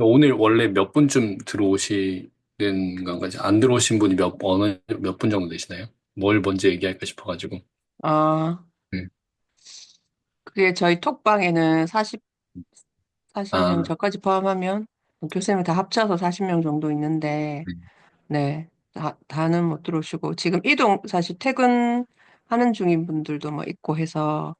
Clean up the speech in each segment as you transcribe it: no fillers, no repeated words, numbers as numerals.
오늘 원래 몇 분쯤 들어오시는 건가요? 안 들어오신 분이 몇 분 정도 되시나요? 뭘 먼저 얘기할까 싶어가지고. 아, 네. 그게 저희 톡방에는 40명, 아, 저까지 포함하면 교수님 다 합쳐서 40명 정도 있는데, 네. 네, 다는 못 들어오시고, 지금 사실 퇴근하는 중인 분들도 뭐 있고 해서,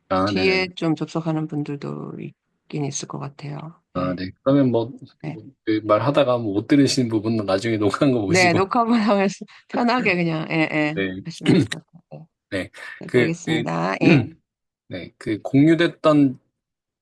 아, 네네. 뒤에 좀 접속하는 분들도 있긴 있을 것 같아요. 아, 네, 네. 그러면 뭐, 네. 그 말하다가 뭐 못 들으시는 부분은 나중에 녹화한 거 네, 보시고. 녹화본 하면서 편하게 그냥, 예, 예, 네. 하시면 될 것 같아요. 네. 네, 그, 그러겠습니다. 예. 네. 그 공유됐던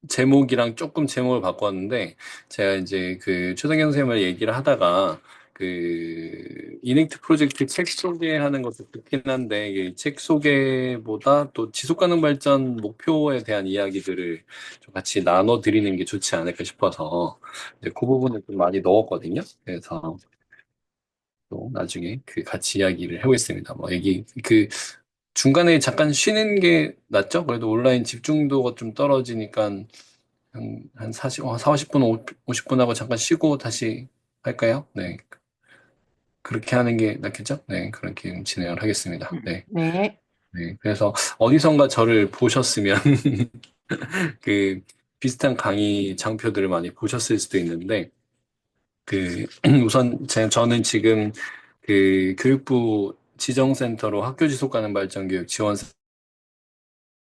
제목이랑 조금 제목을 바꿨는데, 제가 이제 그 최성경 선생님을 얘기를 하다가, 그, 이넥트 프로젝트 책 소개하는 것도 좋긴 한데, 이게 책 소개보다 또 지속가능 발전 목표에 대한 이야기들을 좀 같이 나눠드리는 게 좋지 않을까 싶어서, 이제 그 부분을 좀 많이 넣었거든요. 그래서 또 나중에 그 같이 이야기를 해보겠습니다. 뭐, 중간에 잠깐 쉬는 게 낫죠? 그래도 온라인 집중도가 좀 떨어지니까 한 50분, 50분 하고 잠깐 쉬고 다시 할까요? 네. 그렇게 하는 게 낫겠죠? 네. 그렇게 진행을 하겠습니다. 네. 네. 네. 그래서 어디선가 저를 보셨으면 그 비슷한 강의 장표들을 많이 보셨을 수도 있는데 그 우선 저는 지금 그 교육부 지정센터로 학교 지속 가능 발전 교육 지원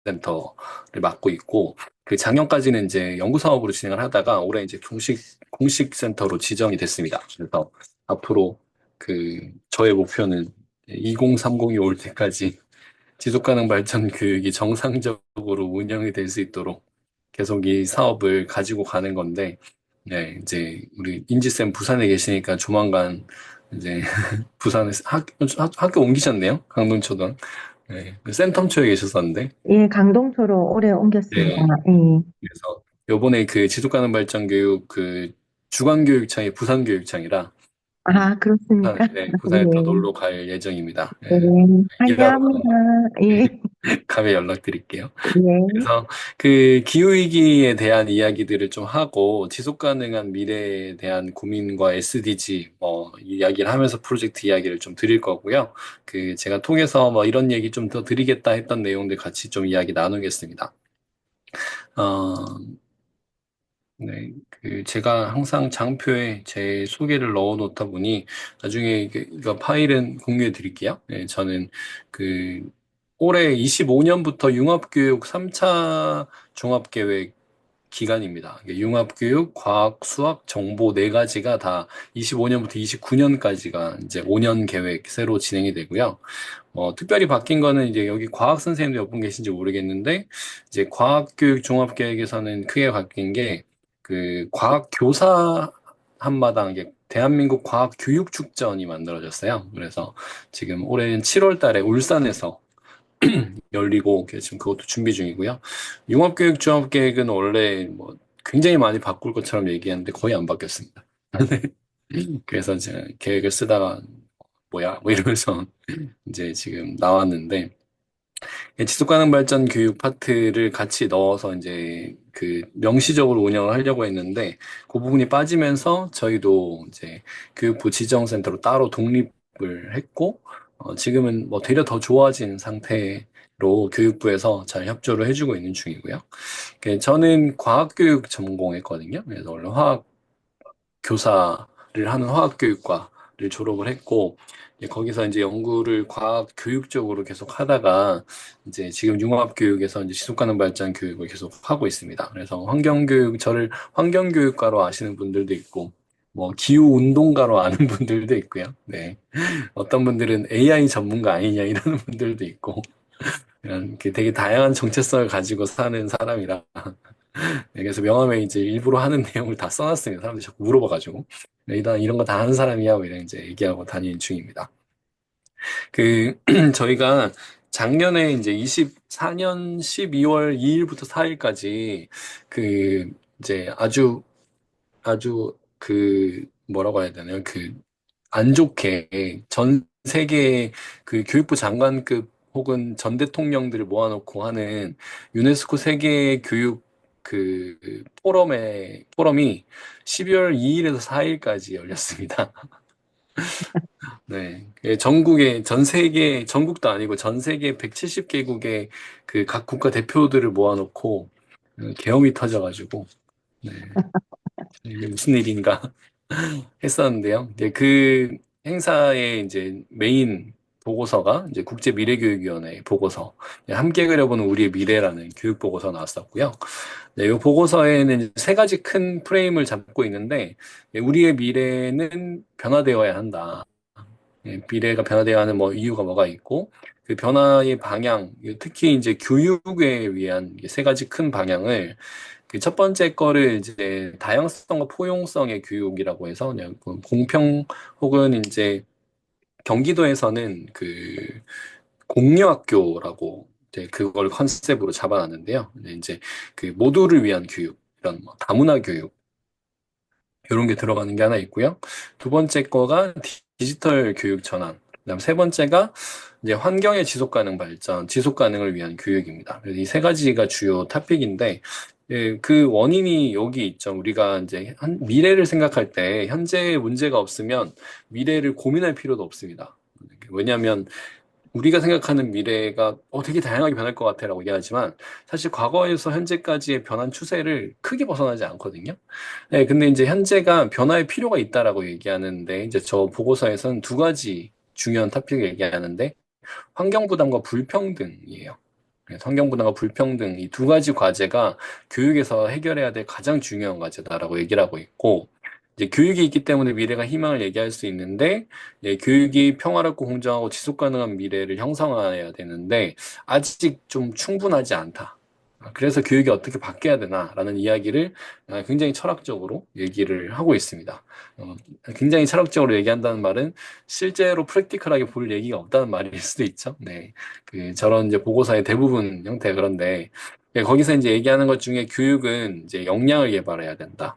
센터를 맡고 있고, 그 작년까지는 이제 연구 사업으로 진행을 하다가 올해 이제 공식 센터로 지정이 됐습니다. 그래서 앞으로 그 저의 목표는 2030이 올 때까지 지속 가능 발전 교육이 정상적으로 운영이 될 수 있도록 계속 이 사업을 가지고 가는 건데, 네, 이제 우리 인지쌤 부산에 계시니까 조만간 이제 부산에서 학교 옮기셨네요. 강동초등. 네, 그 센텀초에 계셨었는데. 예, 강동초로 오래 옮겼습니다. 네. 예. 그래서 요번에 그 지속가능 발전 교육 그 주관교육청이 부산교육청이라 아, 그렇습니까? 네, 부산에 또 예. 놀러 갈 예정입니다. 예. 네, 일하러 가는 환영합니다. 예. 감에 연락드릴게요. 예. 그래서 그 기후위기에 대한 이야기들을 좀 하고 지속 가능한 미래에 대한 고민과 SDG 뭐 이야기를 하면서 프로젝트 이야기를 좀 드릴 거고요. 그 제가 통해서 뭐 이런 얘기 좀 더 드리겠다 했던 내용들 같이 좀 이야기 나누겠습니다. 어, 네, 그 제가 항상 장표에 제 소개를 넣어 놓다 보니 나중에 이거 파일은 공유해 드릴게요. 네, 저는 그 올해 25년부터 융합교육 3차 종합계획 기간입니다. 이게 융합교육, 과학, 수학, 정보 네 가지가 다 25년부터 29년까지가 이제 5년 계획 새로 진행이 되고요. 특별히 바뀐 거는 이제 여기 과학 선생님도 몇 분 계신지 모르겠는데, 이제 과학교육 종합계획에서는 크게 바뀐 게, 그 과학 교사 한마당 이게 대한민국 과학교육축전이 만들어졌어요. 그래서 지금 올해는 7월 달에 울산에서 열리고 지금 그것도 준비 중이고요. 융합교육 종합계획은 원래 뭐 굉장히 많이 바꿀 것처럼 얘기했는데 거의 안 바뀌었습니다. 그래서 제가 계획을 쓰다가 뭐야 뭐 이러면서 이제 지금 나왔는데 지속가능 발전 교육 파트를 같이 넣어서 이제 그 명시적으로 운영을 하려고 했는데 그 부분이 빠지면서 저희도 이제 교육부 지정센터로 따로 독립을 했고 지금은 뭐 되려 더 좋아진 상태로 교육부에서 잘 협조를 해주고 있는 중이고요. 저는 과학교육 전공했거든요. 그래서 원래 화학 교사를 하는 화학교육과를 졸업을 했고, 거기서 이제 연구를 과학 교육 쪽으로 계속 하다가, 이제 지금 융합교육에서 이제 지속가능 발전 교육을 계속 하고 있습니다. 그래서 저를 환경교육과로 아시는 분들도 있고, 뭐, 기후운동가로 아는 분들도 있고요. 네. 어떤 분들은 AI 전문가 아니냐 이러는 분들도 있고, 이렇게 되게 다양한 정체성을 가지고 사는 사람이라, 네, 그래서 명함에 이제 일부러 하는 내용을 다 써놨습니다. 사람들이 자꾸 물어봐가지고. 네, 일단 이런 거 다 하는 사람이야. 뭐 이런 이제 얘기하고 다니는 중입니다. 그, 저희가 작년에 이제 24년 12월 2일부터 4일까지 그, 이제 아주 뭐라고 해야 되나요? 안 좋게 전 세계 그 교육부 장관급 혹은 전 대통령들을 모아놓고 하는 유네스코 세계 교육 포럼이 12월 2일에서 4일까지 열렸습니다. 네. 전 세계, 전국도 아니고 전 세계 170개국의 그 각 국가 대표들을 모아놓고 계엄이 터져가지고, 네. 이게 무슨 일인가 했었는데요. 이제 그 행사의 이제 메인 보고서가 이제 국제미래교육위원회 보고서, 함께 그려보는 우리의 미래라는 교육 보고서 나왔었고요. 네, 이 보고서에는 세 가지 큰 프레임을 잡고 있는데, 우리의 미래는 변화되어야 한다. 미래가 변화되어야 하는 뭐 이유가 뭐가 있고, 그 변화의 방향, 특히 이제 교육에 위한 세 가지 큰 방향을, 그 첫 번째 거를 이제 다양성과 포용성의 교육이라고 해서 그냥 그 공평, 혹은 이제 경기도에서는 그 공유학교라고 이제 그걸 컨셉으로 잡아놨는데요. 근데 이제 그 모두를 위한 교육, 이런 뭐 다문화 교육, 이런 게 들어가는 게 하나 있고요. 두 번째 거가 디지털 교육 전환. 그다음 세 번째가 이제 환경의 지속 가능 발전, 지속 가능을 위한 교육입니다. 그래서 이 세 가지가 주요 토픽인데, 그 원인이 여기 있죠. 우리가 이제 미래를 생각할 때 현재의 문제가 없으면 미래를 고민할 필요도 없습니다. 왜냐하면 우리가 생각하는 미래가 되게 다양하게 변할 것 같아라고 얘기하지만, 사실 과거에서 현재까지의 변한 추세를 크게 벗어나지 않거든요. 네, 근데 이제 현재가 변화의 필요가 있다라고 얘기하는데, 이제 저 보고서에서는 두 가지 중요한 토픽을 얘기하는데, 환경부담과 불평등이에요. 그래서 환경부담과 불평등, 이 두 가지 과제가 교육에서 해결해야 될 가장 중요한 과제다라고 얘기를 하고 있고, 이제 교육이 있기 때문에 미래가 희망을 얘기할 수 있는데, 교육이 평화롭고 공정하고 지속 가능한 미래를 형성해야 되는데, 아직 좀 충분하지 않다. 그래서 교육이 어떻게 바뀌어야 되나라는 이야기를 굉장히 철학적으로 얘기를 하고 있습니다. 굉장히 철학적으로 얘기한다는 말은 실제로 프랙티컬하게 볼 얘기가 없다는 말일 수도 있죠. 네. 저런 이제 보고서의 대부분 형태가 그런데, 거기서 이제 얘기하는 것 중에 교육은 이제 역량을 개발해야 된다.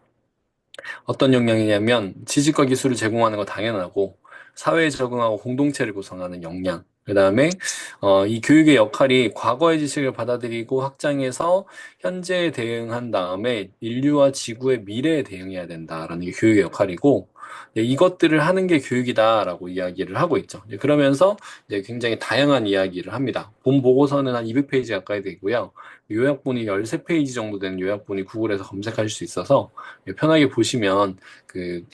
어떤 역량이냐면 지식과 기술을 제공하는 거 당연하고, 사회에 적응하고 공동체를 구성하는 역량. 그다음에 이 교육의 역할이 과거의 지식을 받아들이고 확장해서 현재에 대응한 다음에 인류와 지구의 미래에 대응해야 된다라는 게 교육의 역할이고, 이것들을 하는 게 교육이다라고 이야기를 하고 있죠. 그러면서 이제 굉장히 다양한 이야기를 합니다. 본 보고서는 한 200페이지 가까이 되고요. 요약본이 13페이지 정도 되는 요약본이 구글에서 검색할 수 있어서 편하게 보시면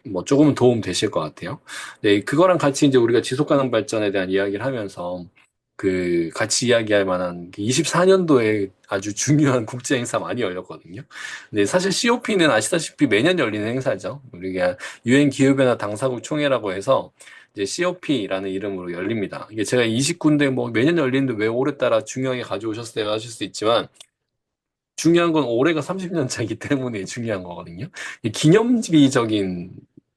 뭐 조금은 도움 되실 것 같아요. 네, 그거랑 같이 이제 우리가 지속 가능 발전에 대한 이야기를 하면서 같이 이야기할 만한 24년도에 아주 중요한 국제 행사 많이 열렸거든요. 근데 사실 COP는 아시다시피 매년 열리는 행사죠. 우리가 유엔 기후변화 당사국 총회라고 해서 이제 COP라는 이름으로 열립니다. 이게 제가 29인데 뭐 매년 열리는데 왜 올해따라 중요하게 가져오셨어요 하실 수 있지만, 중요한 건 올해가 30년 차이기 때문에 중요한 거거든요. 기념비적인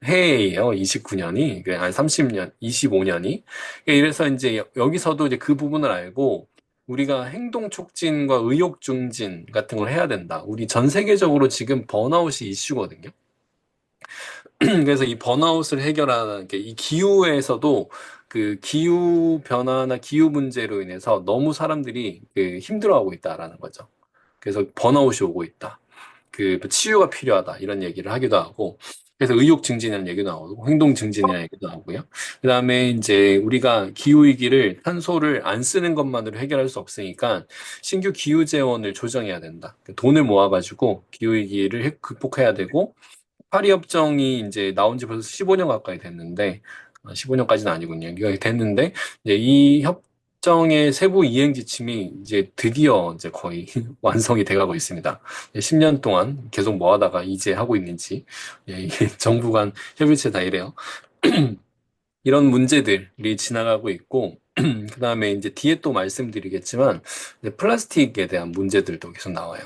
해예요, 29년이. 아니, 30년, 25년이. 이래서 이제 여기서도 이제 그 부분을 알고, 우리가 행동 촉진과 의욕 증진 같은 걸 해야 된다. 우리 전 세계적으로 지금 번아웃이 이슈거든요. 그래서 이 번아웃을 해결하는 게, 이 기후에서도 그 기후 변화나 기후 문제로 인해서 너무 사람들이 힘들어하고 있다라는 거죠. 그래서 번아웃이 오고 있다. 치유가 필요하다. 이런 얘기를 하기도 하고. 그래서 의욕 증진이라는 얘기도 나오고, 행동 증진이라는 얘기도 나오고요. 그 다음에 이제 우리가 기후위기를 탄소를 안 쓰는 것만으로 해결할 수 없으니까 신규 기후재원을 조정해야 된다. 돈을 모아가지고 기후위기를 극복해야 되고, 파리 협정이 이제 나온 지 벌써 15년 가까이 됐는데, 15년까지는 아니군요. 이거 됐는데, 이제 이 협정의 세부 이행 지침이 이제 드디어 이제 거의 완성이 돼가고 있습니다. 10년 동안 계속 뭐 하다가 이제 하고 있는지, 이게 정부 간 협의체 다 이래요. 이런 문제들이 지나가고 있고, 그 다음에 이제 뒤에 또 말씀드리겠지만, 이제 플라스틱에 대한 문제들도 계속 나와요.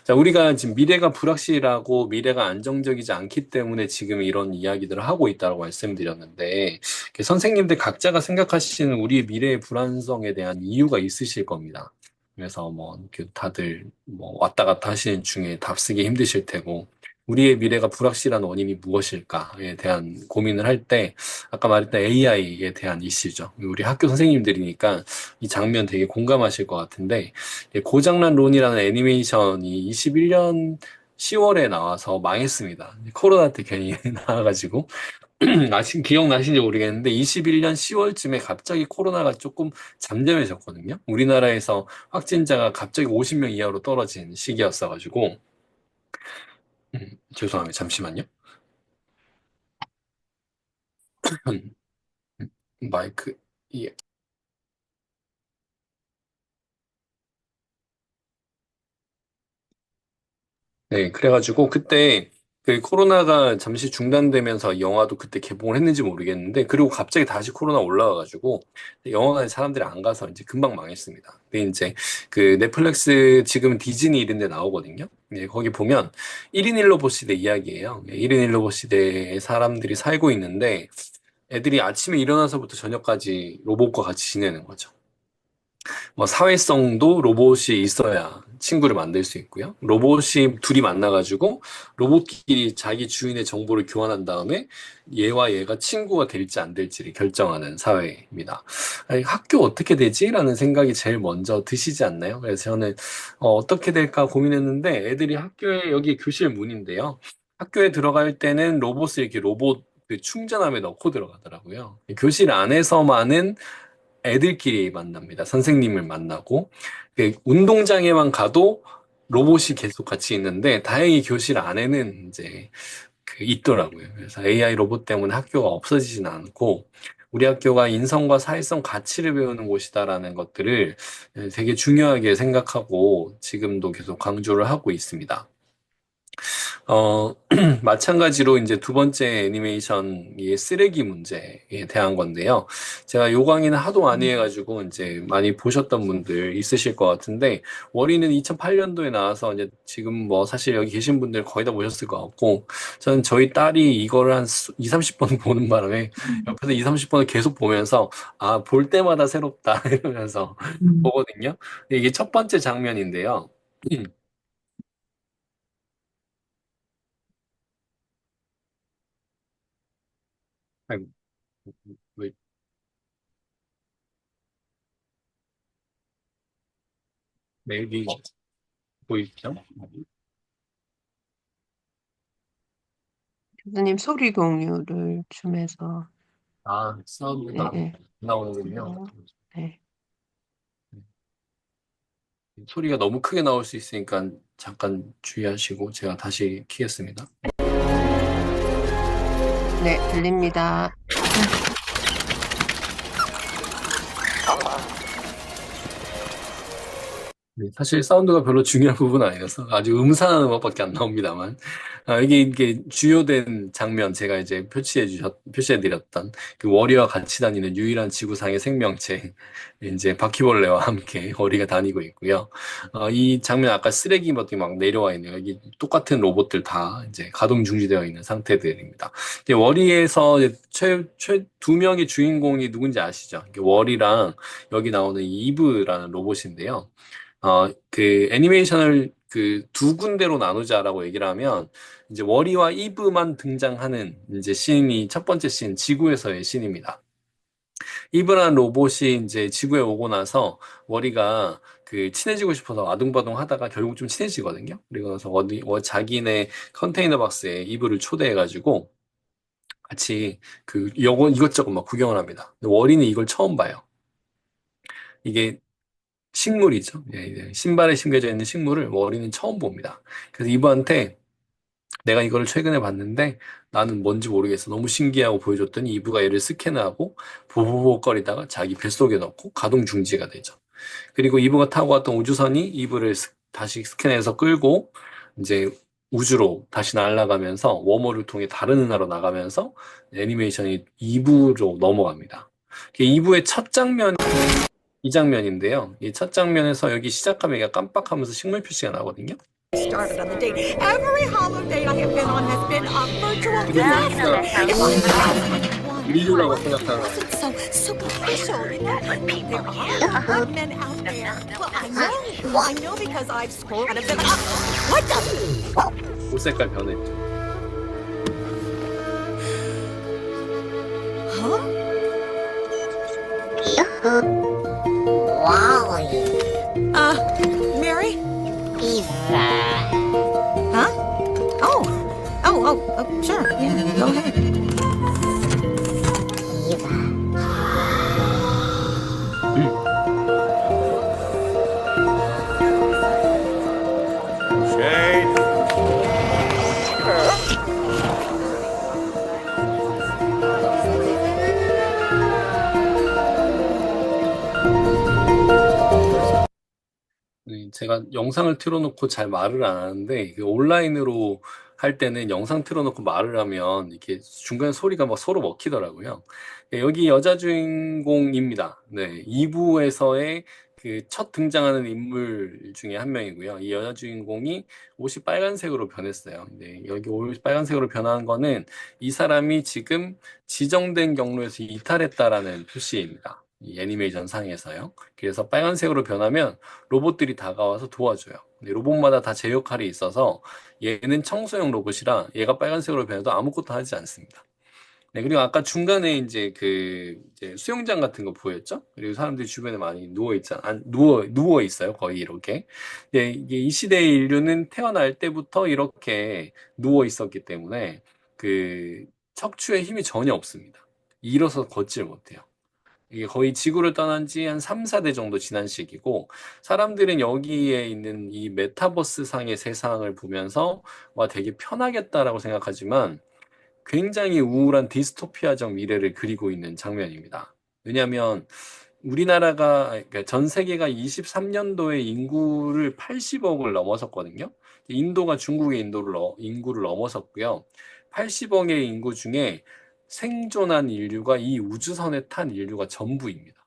자, 우리가 지금 미래가 불확실하고 미래가 안정적이지 않기 때문에 지금 이런 이야기들을 하고 있다고 말씀드렸는데, 선생님들 각자가 생각하시는 우리의 미래의 불안성에 대한 이유가 있으실 겁니다. 그래서 뭐, 다들 뭐 왔다 갔다 하시는 중에 답쓰기 힘드실 테고, 우리의 미래가 불확실한 원인이 무엇일까에 대한 고민을 할 때, 아까 말했던 AI에 대한 이슈죠. 우리 학교 선생님들이니까 이 장면 되게 공감하실 것 같은데, 고장난론이라는 애니메이션이 21년 10월에 나와서 망했습니다. 코로나 때 괜히 나와가지고. 기억나신지 모르겠는데 21년 10월쯤에 갑자기 코로나가 조금 잠잠해졌거든요. 우리나라에서 확진자가 갑자기 50명 이하로 떨어진 시기였어가지고 죄송합니다. 잠시만요. 마이크 예. 네, 그래가지고 그때 그 코로나가 잠시 중단되면서 영화도 그때 개봉을 했는지 모르겠는데 그리고 갑자기 다시 코로나 올라와가지고 영화관에 사람들이 안 가서 이제 금방 망했습니다. 근데 이제 그 넷플릭스 지금 디즈니 이런 데 나오거든요. 네, 거기 보면 1인 1로봇 시대 이야기예요. 1인 1로봇 시대에 사람들이 살고 있는데 애들이 아침에 일어나서부터 저녁까지 로봇과 같이 지내는 거죠. 뭐 사회성도 로봇이 있어야 친구를 만들 수 있고요. 로봇이 둘이 만나가지고 로봇끼리 자기 주인의 정보를 교환한 다음에 얘와 얘가 친구가 될지 안 될지를 결정하는 사회입니다. 아니, 학교 어떻게 되지? 라는 생각이 제일 먼저 드시지 않나요? 그래서 저는 어떻게 될까 고민했는데 애들이 학교에 여기 교실 문인데요. 학교에 들어갈 때는 로봇을 이렇게 로봇 그 충전함에 넣고 들어가더라고요. 교실 안에서만은 애들끼리 만납니다. 선생님을 만나고 그 운동장에만 가도 로봇이 계속 같이 있는데 다행히 교실 안에는 이제 그 있더라고요. 그래서 AI 로봇 때문에 학교가 없어지진 않고 우리 학교가 인성과 사회성 가치를 배우는 곳이다라는 것들을 되게 중요하게 생각하고 지금도 계속 강조를 하고 있습니다. 마찬가지로 이제 두 번째 애니메이션이 쓰레기 문제에 대한 건데요. 제가 요강의는 하도 많이 해가지고 이제 많이 보셨던 분들 있으실 것 같은데, 월이는 2008년도에 나와서 이제 지금 뭐 사실 여기 계신 분들 거의 다 보셨을 것 같고, 저는 저희 딸이 이거를 한 2, 30번 보는 바람에 옆에서 2, 30번을 계속 보면서, 아, 볼 때마다 새롭다 이러면서 보거든요. 이게 첫 번째 장면인데요. 아이고, 왜, 메일이 보이죠? 교수님 소리 공유를 좀 해서. 아, 네, 사운드가 네. 나오는군요. 네. 소리가 너무 크게 나올 수 있으니까 잠깐 주의하시고 제가 다시 키겠습니다. 네, 들립니다. 네, 사실 사운드가 별로 중요한 부분은 아니라서 아주 음산한 음악밖에 안 나옵니다만 이게 주요된 장면 제가 이제 표시해드렸던 그 워리와 같이 다니는 유일한 지구상의 생명체 이제 바퀴벌레와 함께 워리가 다니고 있고요. 이 장면 아까 쓰레기 막 내려와 있네요. 여기 똑같은 로봇들 다 이제 가동 중지되어 있는 상태들입니다. 이제 워리에서 두 명의 주인공이 누군지 아시죠? 이게 워리랑 여기 나오는 이브라는 로봇인데요. 그 애니메이션을 그 두 군데로 나누자라고 얘기를 하면 이제 워리와 이브만 등장하는 이제 씬이 첫 번째 씬, 지구에서의 씬입니다. 이브라는 로봇이 이제 지구에 오고 나서 워리가 그 친해지고 싶어서 아둥바둥 하다가 결국 좀 친해지거든요. 그리고 나서 자기네 컨테이너 박스에 이브를 초대해가지고 같이 그 이것저것 막 구경을 합니다. 근데 워리는 이걸 처음 봐요. 이게 식물이죠. 예, 신발에 심겨져 있는 식물을 어린이는 처음 봅니다. 그래서 이브한테 내가 이거를 최근에 봤는데 나는 뭔지 모르겠어. 너무 신기하고 보여줬더니 이브가 얘를 스캔하고 보보보거리다가 자기 뱃속에 넣고 가동 중지가 되죠. 그리고 이브가 타고 왔던 우주선이 이브를 다시 스캔해서 끌고 이제 우주로 다시 날아가면서 웜홀을 통해 다른 은하로 나가면서 애니메이션이 2부로 넘어갑니다. 2부의 첫 장면 이 장면인데요. 이 첫 장면에서 여기 시작하면 얘가 깜빡하면서 식물 표시가 나거든요. Started on the date. Every holiday I have been on has been a virtual disaster. If I had one 인류라고 wasn't 생각하는 so superficial, you know. There are good men out there. Well, I know because I've scored a bit. What the? 옷 색깔 변했죠. Huh? Mary? Huh? Oh, sure. Yeah, go ahead. 네, 제가 영상을 틀어놓고 잘 말을 안 하는데 그 온라인으로 할 때는 영상 틀어놓고 말을 하면 이렇게 중간에 소리가 막 서로 먹히더라고요. 네, 여기 여자 주인공입니다. 네, 2부에서의 그 첫 등장하는 인물 중에 한 명이고요. 이 여자 주인공이 옷이 빨간색으로 변했어요. 네, 여기 옷이 빨간색으로 변한 거는 이 사람이 지금 지정된 경로에서 이탈했다라는 표시입니다. 이 애니메이션 상에서요. 그래서 빨간색으로 변하면 로봇들이 다가와서 도와줘요. 근데 로봇마다 다 제 역할이 있어서 얘는 청소용 로봇이라 얘가 빨간색으로 변해도 아무것도 하지 않습니다. 네, 그리고 아까 중간에 이제 수영장 같은 거 보였죠? 그리고 사람들이 주변에 많이 누워 있어요. 거의 이렇게. 네, 이게 이 시대의 인류는 태어날 때부터 이렇게 누워 있었기 때문에 그 척추에 힘이 전혀 없습니다. 일어서 걷질 못해요. 이게 거의 지구를 떠난 지 한 3, 4대 정도 지난 시기고, 사람들은 여기에 있는 이 메타버스 상의 세상을 보면서 와, 되게 편하겠다라고 생각하지만 굉장히 우울한 디스토피아적 미래를 그리고 있는 장면입니다. 왜냐하면 우리나라가, 그러니까 전 세계가 23년도에 인구를 80억을 넘어섰거든요. 인도가 중국의 인구를 넘어섰고요. 80억의 인구 중에 생존한 인류가 이 우주선에 탄 인류가 전부입니다.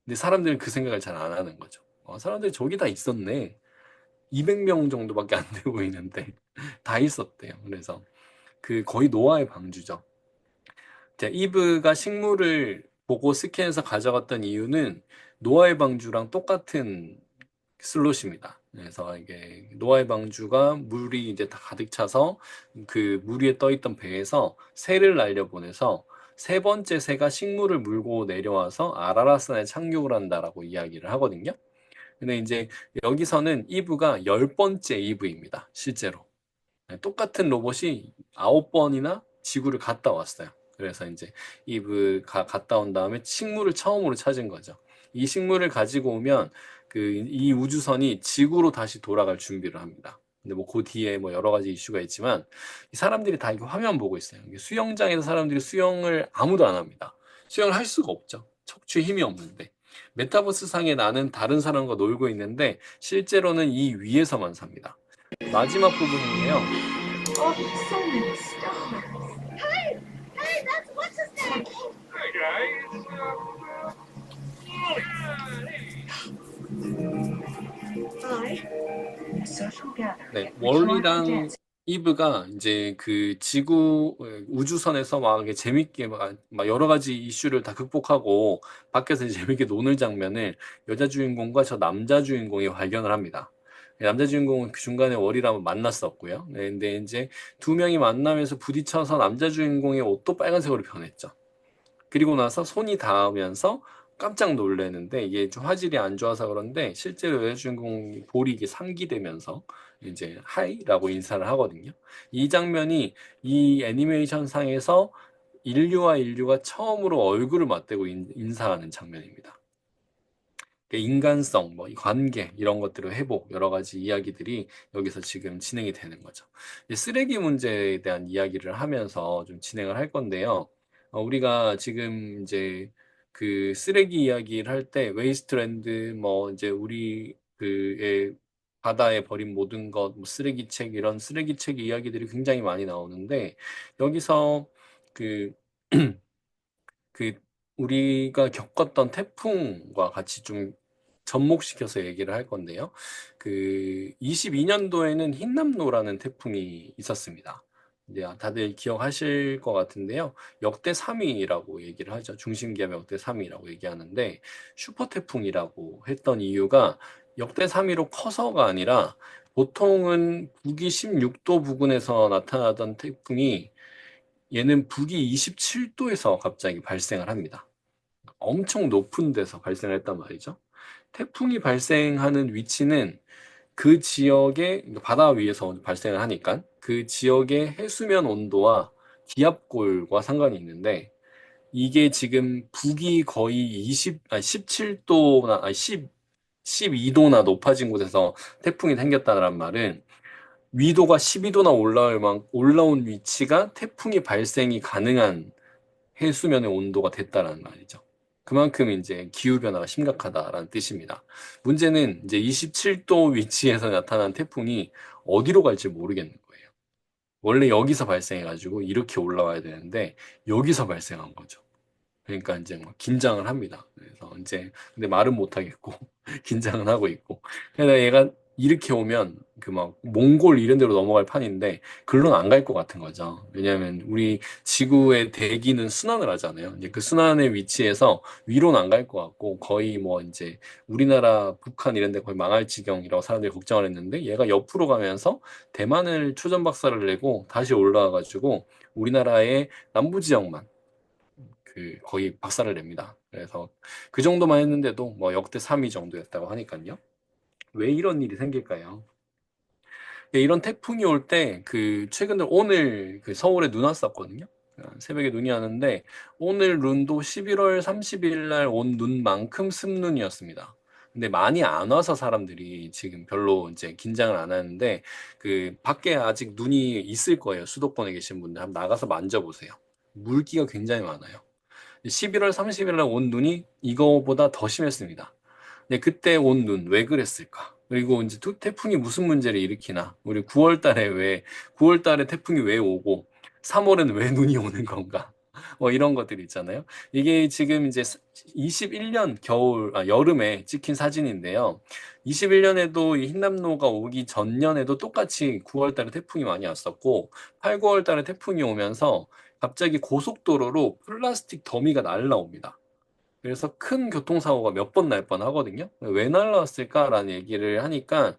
근데 사람들은 그 생각을 잘 안 하는 거죠. 사람들이 저기 다 있었네. 200명 정도밖에 안 되고 있는데 다 있었대요. 그래서 그 거의 노아의 방주죠. 이브가 식물을 보고 스캔해서 가져갔던 이유는 노아의 방주랑 똑같은 슬롯입니다. 그래서 이게 노아의 방주가 물이 이제 다 가득 차서 그 물 위에 떠 있던 배에서 새를 날려보내서 세 번째 새가 식물을 물고 내려와서 아라라산에 착륙을 한다라고 이야기를 하거든요. 근데 이제 여기서는 이브가 10번째 이브입니다. 실제로. 똑같은 로봇이 9번이나 지구를 갔다 왔어요. 그래서 이제 이브가 갔다 온 다음에 식물을 처음으로 찾은 거죠. 이 식물을 가지고 오면 이 우주선이 지구로 다시 돌아갈 준비를 합니다. 근데 뭐 그 뒤에 뭐 여러 가지 이슈가 있지만 이 사람들이 다 이거 화면 보고 있어요. 수영장에서 사람들이 수영을 아무도 안 합니다. 수영을 할 수가 없죠. 척추에 힘이 없는데. 메타버스 상에 나는 다른 사람과 놀고 있는데 실제로는 이 위에서만 삽니다. 마지막 부분이에요. 네, 월이랑 이브가 이제 그 지구 우주선에서 막 이렇게 재밌게 막 여러 가지 이슈를 다 극복하고 밖에서 재밌게 노는 장면을 여자 주인공과 저 남자 주인공이 발견을 합니다. 남자 주인공은 그 중간에 월이랑 만났었고요. 네, 근데 이제 두 명이 만나면서 부딪혀서 남자 주인공의 옷도 빨간색으로 변했죠. 그리고 나서 손이 닿으면서 깜짝 놀라는데 이게 좀 화질이 안 좋아서 그런데 실제로 여자 주인공 볼이 이게 상기되면서 이제 하이라고 인사를 하거든요. 이 장면이 이 애니메이션 상에서 인류와 인류가 처음으로 얼굴을 맞대고 인사하는 장면입니다. 인간성, 뭐 관계 이런 것들을 회복 여러 가지 이야기들이 여기서 지금 진행이 되는 거죠. 쓰레기 문제에 대한 이야기를 하면서 좀 진행을 할 건데요. 우리가 지금 이제 그 쓰레기 이야기를 할 때 웨이스트랜드 뭐 이제 우리 그의 바다에 버린 모든 것, 뭐 쓰레기책 이런 쓰레기책 이야기들이 굉장히 많이 나오는데 여기서 그 그 우리가 겪었던 태풍과 같이 좀 접목시켜서 얘기를 할 건데요. 그 22년도에는 흰남노라는 태풍이 있었습니다. 이제 다들 기억하실 것 같은데요. 역대 3위라고 얘기를 하죠. 중심기압 역대 3위라고 얘기하는데 슈퍼 태풍이라고 했던 이유가 역대 3위로 커서가 아니라 보통은 북위 16도 부근에서 나타나던 태풍이 얘는 북위 27도에서 갑자기 발생을 합니다. 엄청 높은 데서 발생을 했단 말이죠. 태풍이 발생하는 위치는 그 지역의 그러니까 바다 위에서 발생을 하니까 그 지역의 해수면 온도와 기압골과 상관이 있는데 이게 지금 북이 거의 17도나 12도나 높아진 곳에서 태풍이 생겼다는 말은 위도가 12도나 올라온 위치가 태풍이 발생이 가능한 해수면의 온도가 됐다라는 말이죠. 그만큼 이제 기후변화가 심각하다라는 뜻입니다. 문제는 이제 27도 위치에서 나타난 태풍이 어디로 갈지 모르겠는 거예요. 원래 여기서 발생해가지고 이렇게 올라와야 되는데 여기서 발생한 거죠. 그러니까 이제 막 긴장을 합니다. 그래서 이제 근데 말은 못 하겠고 긴장은 하고 있고. 그래서 얘가 이렇게 오면 그 막 몽골 이런 데로 넘어갈 판인데 글로는 안 갈 것 같은 거죠. 왜냐하면 우리 지구의 대기는 순환을 하잖아요. 이제 그 순환의 위치에서 위로는 안 갈 것 같고 거의 뭐 이제 우리나라, 북한 이런 데 거의 망할 지경이라고 사람들이 걱정을 했는데 얘가 옆으로 가면서 대만을 초전박살을 내고 다시 올라와가지고 우리나라의 남부 지역만 그 거의 박살을 냅니다. 그래서 그 정도만 했는데도 뭐 역대 3위 정도였다고 하니까요. 왜 이런 일이 생길까요? 이런 태풍이 올 때 그 최근에 오늘 그 서울에 눈 왔었거든요. 새벽에 눈이 왔는데 오늘 눈도 11월 30일 날 온 눈만큼 습눈이었습니다. 근데 많이 안 와서 사람들이 지금 별로 이제 긴장을 안 하는데 그 밖에 아직 눈이 있을 거예요. 수도권에 계신 분들 한번 나가서 만져보세요. 물기가 굉장히 많아요. 11월 30일 날 온 눈이 이거보다 더 심했습니다. 근데 그때 온 눈 왜 그랬을까? 그리고 이제 태풍이 무슨 문제를 일으키나? 우리 9월 달에 9월 달에 태풍이 왜 오고 3월에는 왜 눈이 오는 건가? 뭐 이런 것들 있잖아요. 이게 지금 이제 21년 여름에 찍힌 사진인데요. 21년에도 이 흰남노가 오기 전년에도 똑같이 9월 달에 태풍이 많이 왔었고 8, 9월 달에 태풍이 오면서 갑자기 고속도로로 플라스틱 더미가 날라옵니다. 그래서 큰 교통사고가 몇 번 날 뻔하거든요. 왜 날라왔을까라는 얘기를 하니까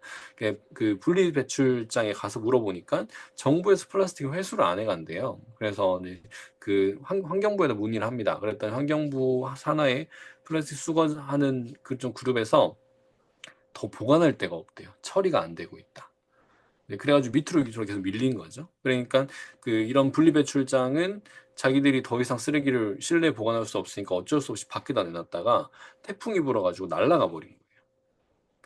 그 분리배출장에 가서 물어보니까 정부에서 플라스틱 회수를 안 해간대요. 그래서 네, 그 환경부에다 문의를 합니다. 그랬더니 환경부 산하에 플라스틱 수거하는 그좀 그룹에서 더 보관할 데가 없대요. 처리가 안 되고 있다. 네, 그래가지고 밑으로 계속 밀린 거죠. 그러니까 그 이런 분리배출장은 자기들이 더 이상 쓰레기를 실내에 보관할 수 없으니까 어쩔 수 없이 밖에다 내놨다가 태풍이 불어가지고 날아가 버린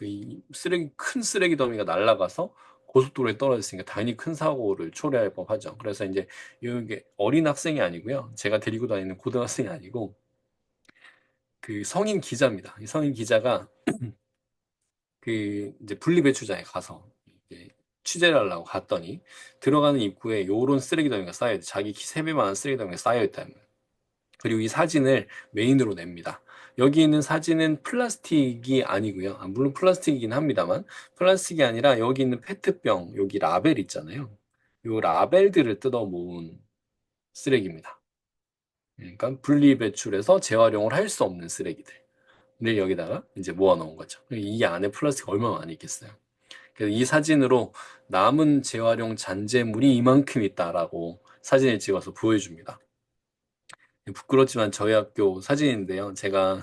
거예요. 큰 쓰레기 더미가 날아가서 고속도로에 떨어졌으니까 당연히 큰 사고를 초래할 법하죠. 그래서 이제 이게 어린 학생이 아니고요. 제가 데리고 다니는 고등학생이 아니고 그 성인 기자입니다. 이 성인 기자가 그 이제 분리배출장에 가서 이제 취재를 하려고 갔더니 들어가는 입구에 요런 쓰레기 더미가 쌓여있대. 자기 키 3배만한 쓰레기 더미가 쌓여있다는 거예요. 그리고 이 사진을 메인으로 냅니다. 여기 있는 사진은 플라스틱이 아니고요. 물론 플라스틱이긴 합니다만 플라스틱이 아니라 여기 있는 페트병, 여기 라벨 있잖아요. 요 라벨들을 뜯어 모은 쓰레기입니다. 그러니까 분리배출해서 재활용을 할 수 없는 쓰레기들. 를 여기다가 이제 모아놓은 거죠. 이 안에 플라스틱 얼마나 많이 있겠어요. 그래서 이 사진으로 남은 재활용 잔재물이 이만큼 있다라고 사진을 찍어서 보여줍니다. 부끄럽지만 저희 학교 사진인데요. 제가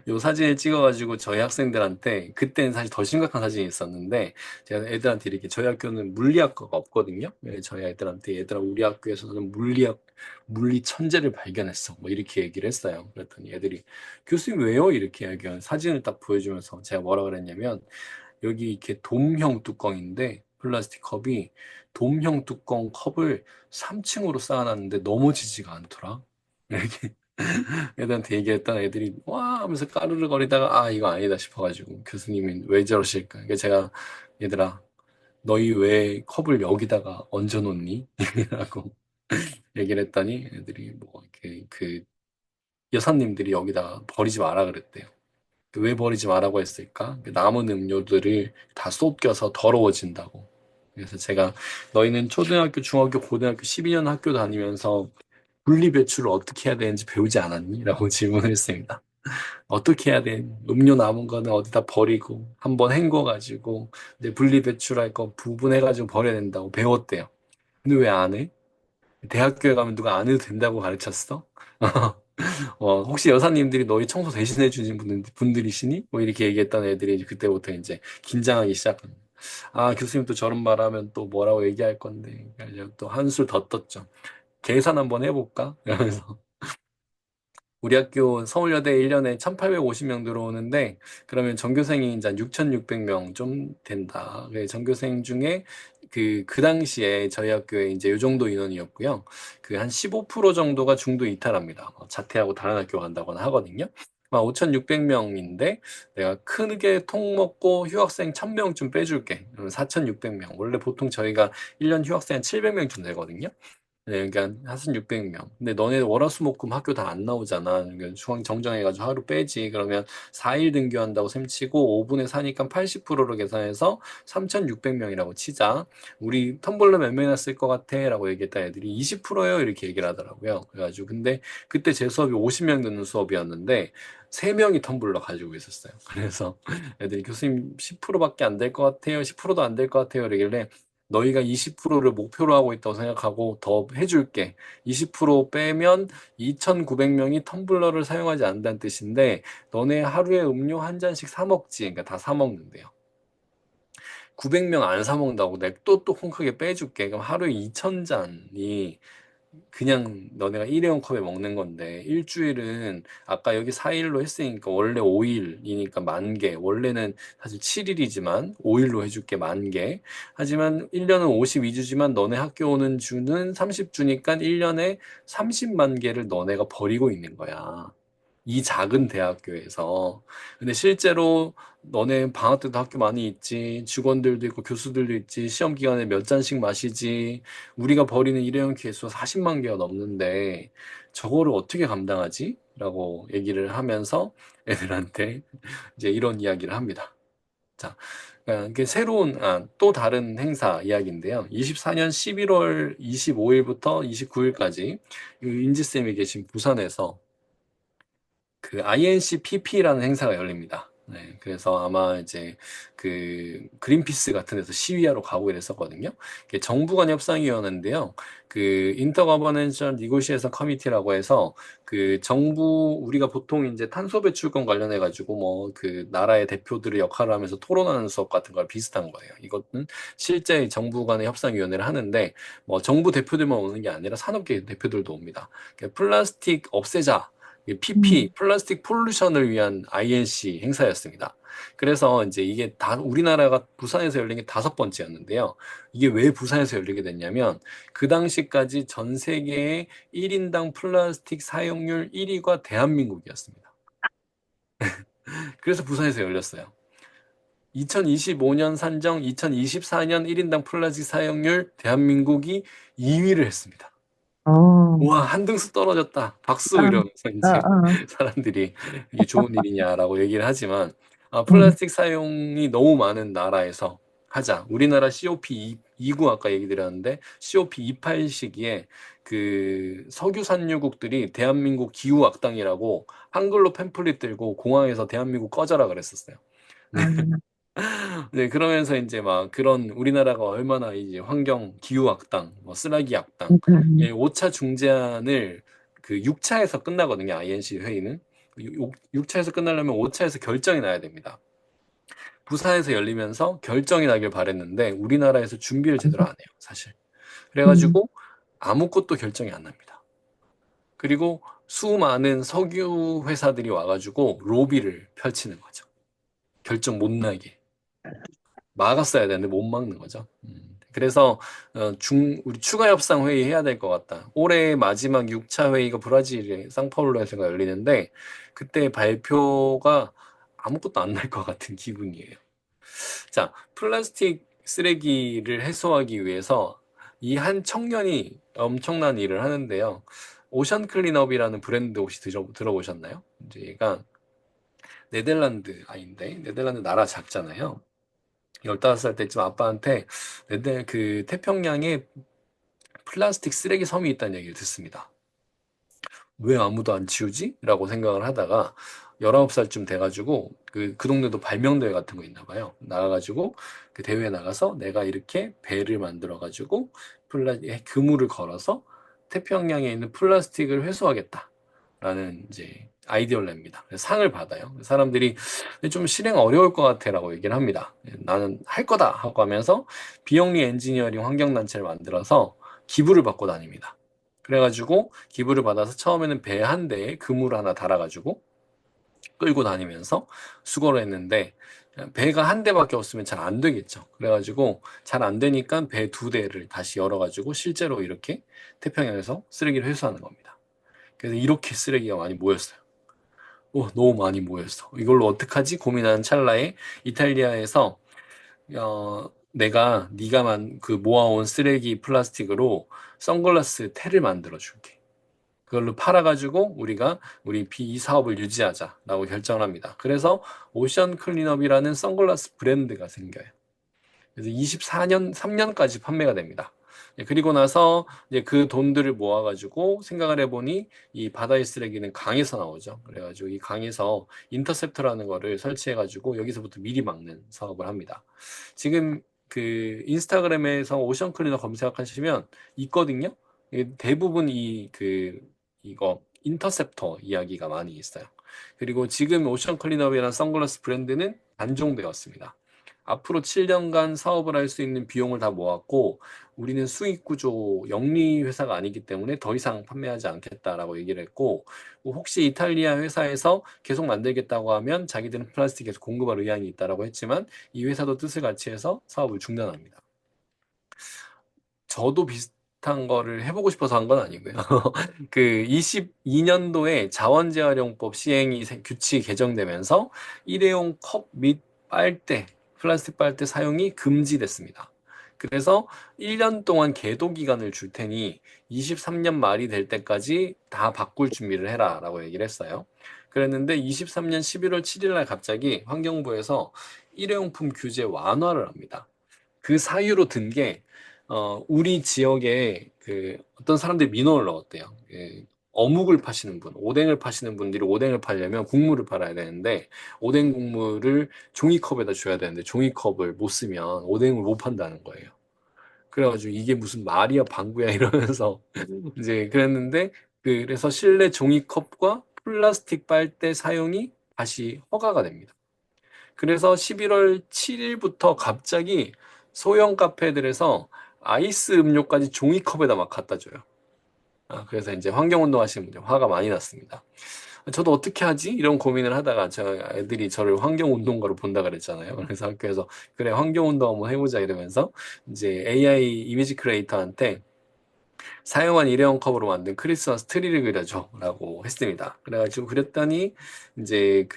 이 사진을 찍어가지고 저희 학생들한테 그때는 사실 더 심각한 사진이 있었는데 제가 애들한테 이렇게 저희 학교는 물리학과가 없거든요. 저희 애들한테 얘들아 우리 학교에서는 물리 천재를 발견했어. 뭐 이렇게 얘기를 했어요. 그랬더니 애들이 교수님 왜요? 이렇게 얘기한 사진을 딱 보여주면서 제가 뭐라 그랬냐면 여기 이렇게 돔형 뚜껑인데 플라스틱 컵이 돔형 뚜껑 컵을 3층으로 쌓아놨는데 넘어지지가 않더라. 이렇게 애들한테 얘기했던 애들이 와 하면서 까르르 거리다가 아 이거 아니다 싶어가지고 교수님이 왜 저러실까. 그러니까 제가 얘들아 너희 왜 컵을 여기다가 얹어놓니? 라고 얘기를 했더니 애들이 뭐 이렇게 그 여사님들이 여기다가 버리지 마라 그랬대요. 왜 버리지 말라고 했을까? 남은 음료들을 다 쏟겨서 더러워진다고. 그래서 제가 너희는 초등학교, 중학교, 고등학교 12년 학교 다니면서 분리배출을 어떻게 해야 되는지 배우지 않았니? 라고 질문을 했습니다. 어떻게 해야 돼? 음료 남은 거는 어디다 버리고 한번 헹궈가지고 이제 분리배출할 거 부분해가지고 버려야 된다고 배웠대요. 근데 왜 안 해? 대학교에 가면 누가 안 해도 된다고 가르쳤어? 혹시 여사님들이 너희 청소 대신해 주신 분들이시니? 뭐 이렇게 얘기했던 애들이 이제 그때부터 이제 긴장하기 시작합니다. 아, 교수님 또 저런 말 하면 또 뭐라고 얘기할 건데. 그래서 또 한술 더 떴죠. 계산 한번 해볼까? 이러면서. 우리 학교 서울여대 1년에 1850명 들어오는데, 그러면 전교생이 이제 6,600명 좀 된다. 전교생 중에 그 당시에 저희 학교에 이제 요 정도 인원이었고요. 그 한 15% 정도가 중도 이탈합니다. 자퇴하고 다른 학교 간다거나 하거든요. 5,600명인데, 내가 크게 통 먹고 휴학생 1,000명쯤 빼줄게. 4,600명. 원래 보통 저희가 1년 휴학생 한 700명쯤 되거든요. 네, 그러니까 하순 600명. 근데 너네 월화수목금 학교 다 안 나오잖아. 그러니까 중앙 정정해가지고 하루 빼지. 그러면 4일 등교한다고 셈 치고 5분에 사니까 80%로 계산해서 3,600명이라고 치자. 우리 텀블러 몇 명이나 쓸 것 같아? 라고 얘기했다 애들이 20%요? 이렇게 얘기를 하더라고요. 그래가지고 근데 그때 제 수업이 50명 듣는 수업이었는데 3명이 텀블러 가지고 있었어요. 그래서 애들이 교수님 10%밖에 안 될 것 같아요. 10%도 안 될 것 같아요. 이러길래 너희가 20%를 목표로 하고 있다고 생각하고 더 해줄게. 20% 빼면 2,900명이 텀블러를 사용하지 않는다는 뜻인데 너네 하루에 음료 한 잔씩 사 먹지. 그러니까 다 사 먹는데요. 900명 안 사 먹는다고 냅또 콩 크게 빼줄게. 그럼 하루에 2,000잔이 그냥 너네가 일회용 컵에 먹는 건데 일주일은 아까 여기 4일로 했으니까 원래 5일이니까 10,000개 원래는 사실 7일이지만 5일로 해줄게 10,000개 하지만 1년은 52주지만 너네 학교 오는 주는 30주니까 1년에 30만 개를 너네가 버리고 있는 거야. 이 작은 대학교에서. 근데 실제로 너네 방학 때도 학교 많이 있지, 직원들도 있고 교수들도 있지, 시험 기간에 몇 잔씩 마시지, 우리가 버리는 일회용 개수 40만 개가 넘는데 저거를 어떻게 감당하지? 라고 얘기를 하면서 애들한테 이제 이런 이야기를 합니다. 자, 이게 또 다른 행사 이야기인데요. 24년 11월 25일부터 29일까지 인지쌤이 계신 부산에서 그 INCPP라는 행사가 열립니다. 네, 그래서 아마 이제 그 그린피스 같은 데서 시위하러 가고 이랬었거든요. 이게 정부 간 협상위원회인데요. 그 인터거버넌셜 니고시에이션 커미티라고 해서 그 정부 우리가 보통 이제 탄소 배출권 관련해 가지고 뭐 그 나라의 대표들의 역할을 하면서 토론하는 수업 같은 걸 비슷한 거예요. 이것은 실제 정부 간의 협상위원회를 하는데 뭐 정부 대표들만 오는 게 아니라 산업계 대표들도 옵니다. 플라스틱 없애자. PP, 플라스틱 폴루션을 위한 INC 행사였습니다. 그래서 이제 이게 우리나라가 부산에서 열린 게 5번째였는데요. 이게 왜 부산에서 열리게 됐냐면, 그 당시까지 전 세계의 1인당 플라스틱 사용률 1위가 대한민국이었습니다. 그래서 부산에서 열렸어요. 2025년 산정 2024년 1인당 플라스틱 사용률 대한민국이 2위를 했습니다. 어, 우와, 한 등수 떨어졌다. 박수 아, 이러면서 이제 아. 사람들이 이게 좋은 일이냐라고 얘기를 하지만, 음, 플라스틱 사용이 너무 많은 나라에서 하자. 우리나라 COP29 아까 얘기 드렸는데, COP28 시기에 그 석유 산유국들이 대한민국 기후 악당이라고 한글로 팸플릿 들고 공항에서 대한민국 꺼져라 그랬었어요. 네. 아, 네, 그러면서 이제 막 그런 우리나라가 얼마나 이제 환경 기후 악당, 뭐 쓰레기 악당, 음, 음, 5차 중재안을 그 6차에서 끝나거든요. INC 회의는 6차에서 끝나려면 5차에서 결정이 나야 됩니다. 부산에서 열리면서 결정이 나길 바랬는데 우리나라에서 준비를 제대로 안 해요, 사실. 음, 그래가지고 아무것도 결정이 안 납니다. 그리고 수많은 석유 회사들이 와가지고 로비를 펼치는 거죠. 결정 못 나게. 막았어야 되는데 못 막는 거죠. 그래서 우리 추가 협상 회의 해야 될 것 같다. 올해 마지막 6차 회의가 브라질의 상파울루에서 열리는데 그때 발표가 아무것도 안 날 것 같은 기분이에요. 자, 플라스틱 쓰레기를 해소하기 위해서 이 한 청년이 엄청난 일을 하는데요. 오션 클린업이라는 브랜드 혹시 들어보셨나요? 이제 얘가 네덜란드 아인데 네덜란드 나라 작잖아요. 15살 때쯤 아빠한테 그 태평양에 플라스틱 쓰레기 섬이 있다는 얘기를 듣습니다. 왜 아무도 안 치우지? 라고 생각을 하다가 19살쯤 돼가지고 그 동네도 발명대회 같은 거 있나 봐요. 나가가지고 그 대회에 나가서 내가 이렇게 배를 만들어가지고 그물을 걸어서 태평양에 있는 플라스틱을 회수하겠다라는 이제 아이디어를 냅니다. 그래서 상을 받아요. 사람들이 좀 실행 어려울 것 같아라고 얘기를 합니다. 나는 할 거다 하고 하면서 비영리 엔지니어링 환경단체를 만들어서 기부를 받고 다닙니다. 그래가지고 기부를 받아서 처음에는 배 한 대에 그물 하나 달아가지고 끌고 다니면서 수거를 했는데 배가 한 대밖에 없으면 잘 안 되겠죠. 그래가지고 잘 안 되니까 배 두 대를 다시 열어가지고 실제로 이렇게 태평양에서 쓰레기를 회수하는 겁니다. 그래서 이렇게 쓰레기가 많이 모였어요. 너무 많이 모였어. 이걸로 어떡하지? 고민하는 찰나에 이탈리아에서 네가 그 모아온 쓰레기 플라스틱으로 선글라스 테를 만들어 줄게. 그걸로 팔아가지고 이 사업을 유지하자라고 결정을 합니다. 그래서 오션 클린업이라는 선글라스 브랜드가 생겨요. 그래서 3년까지 판매가 됩니다. 그리고 나서 이제 그 돈들을 모아가지고 생각을 해보니 이 바다의 쓰레기는 강에서 나오죠. 그래가지고 이 강에서 인터셉터라는 거를 설치해가지고 여기서부터 미리 막는 사업을 합니다. 지금 그 인스타그램에서 오션 클리너 검색하시면 있거든요. 대부분 이거 인터셉터 이야기가 많이 있어요. 그리고 지금 오션 클리너이라는 선글라스 브랜드는 단종되었습니다. 앞으로 7년간 사업을 할 수 있는 비용을 다 모았고 우리는 수익 구조 영리 회사가 아니기 때문에 더 이상 판매하지 않겠다라고 얘기를 했고 혹시 이탈리아 회사에서 계속 만들겠다고 하면 자기들은 플라스틱 계속 공급할 의향이 있다라고 했지만 이 회사도 뜻을 같이 해서 사업을 중단합니다. 저도 비슷한 거를 해보고 싶어서 한 건 아니고요. 그 22년도에 자원재활용법 규칙이 개정되면서 일회용 컵 및 빨대, 플라스틱 빨대 사용이 금지됐습니다. 그래서 1년 동안 계도 기간을 줄 테니 23년 말이 될 때까지 다 바꿀 준비를 해라 라고 얘기를 했어요. 그랬는데 23년 11월 7일 날 갑자기 환경부에서 일회용품 규제 완화를 합니다. 그 사유로 든 게 우리 지역에 그 어떤 사람들이 민원을 넣었대요. 어묵을 파시는 분, 오뎅을 파시는 분들이 오뎅을 팔려면 국물을 팔아야 되는데 오뎅 국물을 종이컵에다 줘야 되는데 종이컵을 못 쓰면 오뎅을 못 판다는 거예요. 그래가지고 이게 무슨 말이야 방구야 이러면서 이제 그랬는데 그래서 실내 종이컵과 플라스틱 빨대 사용이 다시 허가가 됩니다. 그래서 11월 7일부터 갑자기 소형 카페들에서 아이스 음료까지 종이컵에다 막 갖다 줘요. 그래서 이제 환경운동 하시는 분들 화가 많이 났습니다. 저도 어떻게 하지? 이런 고민을 하다가 저 애들이 저를 환경운동가로 본다 그랬잖아요. 그래서 학교에서 그래 환경운동 한번 해보자 이러면서 이제 AI 이미지 크리에이터한테 사용한 일회용 컵으로 만든 크리스마스 트리를 그려줘 라고 했습니다. 그래가지고 그렸더니 이제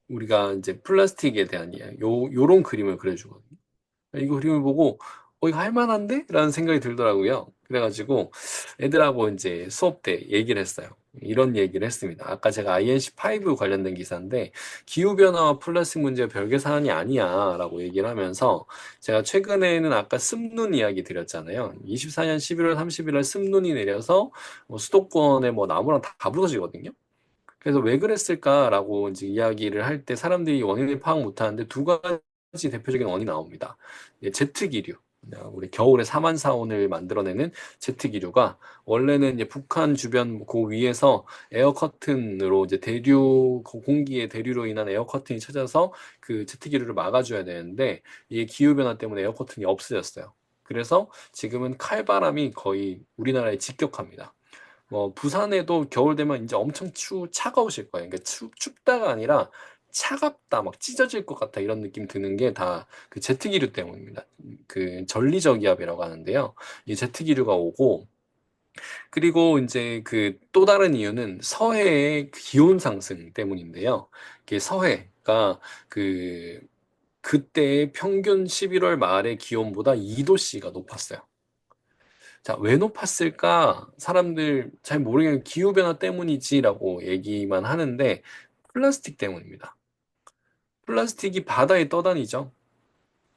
우리가 이제 플라스틱에 대한 요런 그림을 그려주거든요. 이거 그림을 보고 이거 할만한데? 라는 생각이 들더라고요. 그래가지고 애들하고 이제 수업 때 얘기를 했어요. 이런 얘기를 했습니다. 아까 제가 INC5 관련된 기사인데 기후변화와 플라스틱 문제가 별개 사안이 아니야 라고 얘기를 하면서 제가 최근에는 아까 습눈 이야기 드렸잖아요. 24년 11월 30일 날 습눈이 내려서 수도권에 나무랑 다 부서지거든요. 그래서 왜 그랬을까라고 이제 이야기를 할 때 사람들이 원인을 파악 못하는데 두 가지 대표적인 원인이 나옵니다. 제트기류. 우리 겨울에 사만사온을 만들어내는 제트기류가 원래는 이제 북한 주변 그 위에서 에어커튼으로 이제 공기의 대류로 인한 에어커튼이 찾아서 그 제트기류를 막아줘야 되는데 이게 기후변화 때문에 에어커튼이 없어졌어요. 그래서 지금은 칼바람이 거의 우리나라에 직격합니다. 부산에도 겨울 되면 이제 엄청 차가우실 거예요. 그러니까 춥다가 아니라 차갑다, 막 찢어질 것 같다 이런 느낌 드는 게 다 그 제트기류 때문입니다. 그 전리저기압이라고 하는데요. 이 제트기류가 오고 그리고 이제 그 또 다른 이유는 서해의 기온 상승 때문인데요. 이게 서해가 그때 평균 11월 말의 기온보다 2도씨가 높았어요. 자, 왜 높았을까? 사람들 잘 모르겠는 기후변화 때문이지라고 얘기만 하는데 플라스틱 때문입니다. 플라스틱이 바다에 떠다니죠.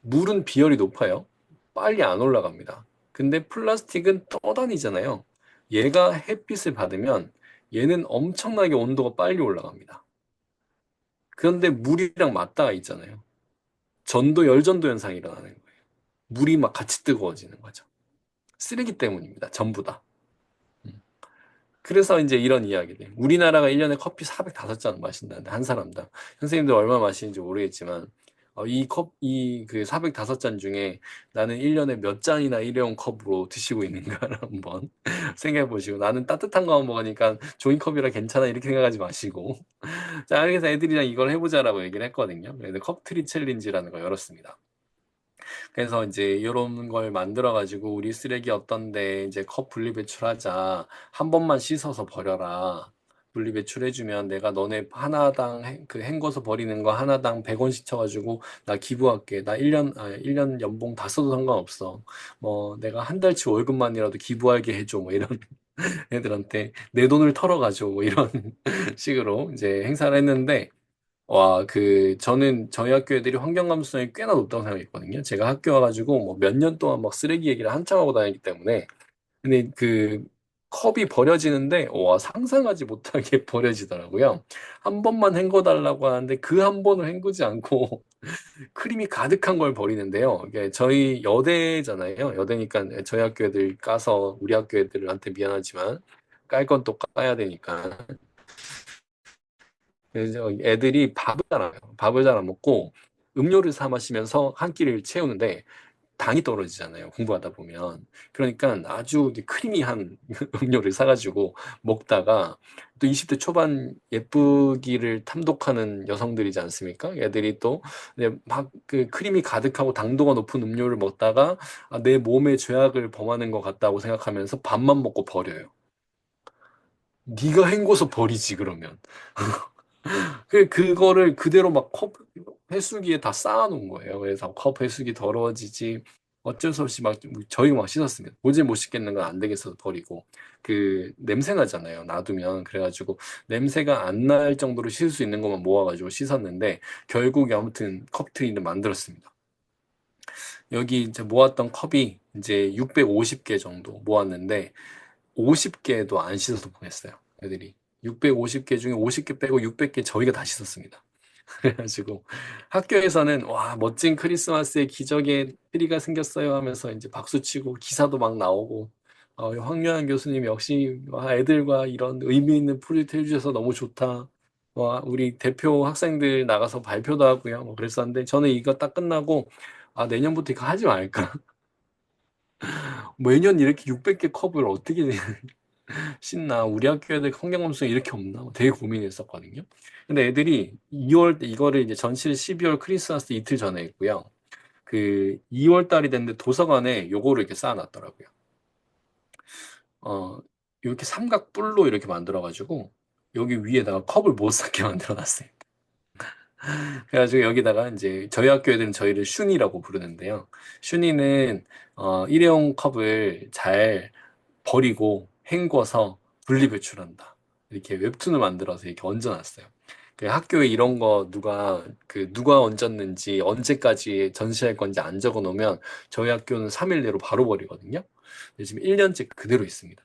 물은 비열이 높아요. 빨리 안 올라갑니다. 근데 플라스틱은 떠다니잖아요. 얘가 햇빛을 받으면 얘는 엄청나게 온도가 빨리 올라갑니다. 그런데 물이랑 맞닿아 있잖아요. 열전도 현상이 일어나는 거예요. 물이 막 같이 뜨거워지는 거죠. 쓰레기 때문입니다. 전부 다. 음. 그래서 이제 이런 이야기들. 우리나라가 1년에 커피 405잔 마신다는데, 한 사람당. 선생님들 얼마 마시는지 모르겠지만, 그 405잔 중에 나는 1년에 몇 잔이나 일회용 컵으로 드시고 있는가를 한번 생각해 보시고, 나는 따뜻한 거만 먹으니까 종이컵이라 괜찮아, 이렇게 생각하지 마시고. 자, 그래서 애들이랑 이걸 해보자라고 얘기를 했거든요. 그래서 컵트리 챌린지라는 걸 열었습니다. 그래서 이제 이런 걸 만들어 가지고 우리 쓰레기 어떤데 이제 컵 분리배출하자. 한 번만 씻어서 버려라. 분리배출해주면 내가 너네 하나당 그 헹궈서 버리는 거 하나당 100원씩 쳐가지고 나 기부할게. 나 1년 연봉 다 써도 상관없어. 뭐 내가 한 달치 월급만이라도 기부하게 해줘. 뭐 이런 애들한테 내 돈을 털어가지고 뭐 이런 식으로 이제 행사를 했는데 와, 저는 저희 학교 애들이 환경 감수성이 꽤나 높다고 생각했거든요. 제가 학교 와가지고 뭐 몇 년 동안 막 쓰레기 얘기를 한참 하고 다녔기 때문에. 근데 컵이 버려지는데, 와, 상상하지 못하게 버려지더라고요. 한 번만 헹궈달라고 하는데 그 한 번을 헹구지 않고 크림이 가득한 걸 버리는데요. 이게 저희 여대잖아요. 여대니까 저희 학교 애들 까서 우리 학교 애들한테 미안하지만 깔 건 또 까야 되니까. 그래서 애들이 밥을 잘 안 해요. 밥을 잘 안 먹고 음료를 사 마시면서 한 끼를 채우는데 당이 떨어지잖아요. 공부하다 보면. 그러니까 아주 크리미한 음료를 사가지고 먹다가 또 20대 초반 예쁘기를 탐독하는 여성들이지 않습니까? 애들이 또 막 크림이 가득하고 당도가 높은 음료를 먹다가 내 몸에 죄악을 범하는 것 같다고 생각하면서 밥만 먹고 버려요. 네가 헹궈서 버리지 그러면. 그거를 그대로 막 컵 회수기에 다 쌓아놓은 거예요. 그래서 컵 회수기 더러워지지 어쩔 수 없이 막 저희가 막 씻었습니다. 도저히 못 씻겠는 건 안 되겠어서 버리고 냄새 나잖아요. 놔두면 그래가지고 냄새가 안 날 정도로 씻을 수 있는 것만 모아가지고 씻었는데 결국에 아무튼 컵트리를 만들었습니다. 여기 이제 모았던 컵이 이제 650개 정도 모았는데 50개도 안 씻어서 보냈어요. 애들이 650개 중에 50개 빼고 600개 저희가 다 씻었습니다. 그래가지고 학교에서는 와 멋진 크리스마스의 기적의 트리가 생겼어요 하면서 이제 박수치고 기사도 막 나오고 황교안 교수님 역시 와, 애들과 이런 의미 있는 프로젝트 해주셔서 너무 좋다. 와 우리 대표 학생들 나가서 발표도 하고요. 뭐 그랬었는데 저는 이거 딱 끝나고 내년부터 이거 하지 말까. 매년 이렇게 600개 컵을 어떻게 신나 우리 학교 애들 환경감수성이 이렇게 없나 되게 고민했었거든요. 근데 애들이 2월 이거를 이제 전시를 12월 크리스마스 이틀 전에 했고요. 2월 달이 됐는데 도서관에 요거를 이렇게 쌓아놨더라고요. 이렇게 삼각뿔로 이렇게 만들어가지고 여기 위에다가 컵을 못 닿게 만들어놨어요. 그래가지고 여기다가 이제 저희 학교 애들은 저희를 슌이라고 부르는데요. 슌이는 일회용 컵을 잘 버리고 헹궈서 분리배출한다. 이렇게 웹툰을 만들어서 이렇게 얹어놨어요. 학교에 이런 거 누가 얹었는지 언제까지 전시할 건지 안 적어 놓으면 저희 학교는 3일 내로 바로 버리거든요. 근데 지금 1년째 그대로 있습니다.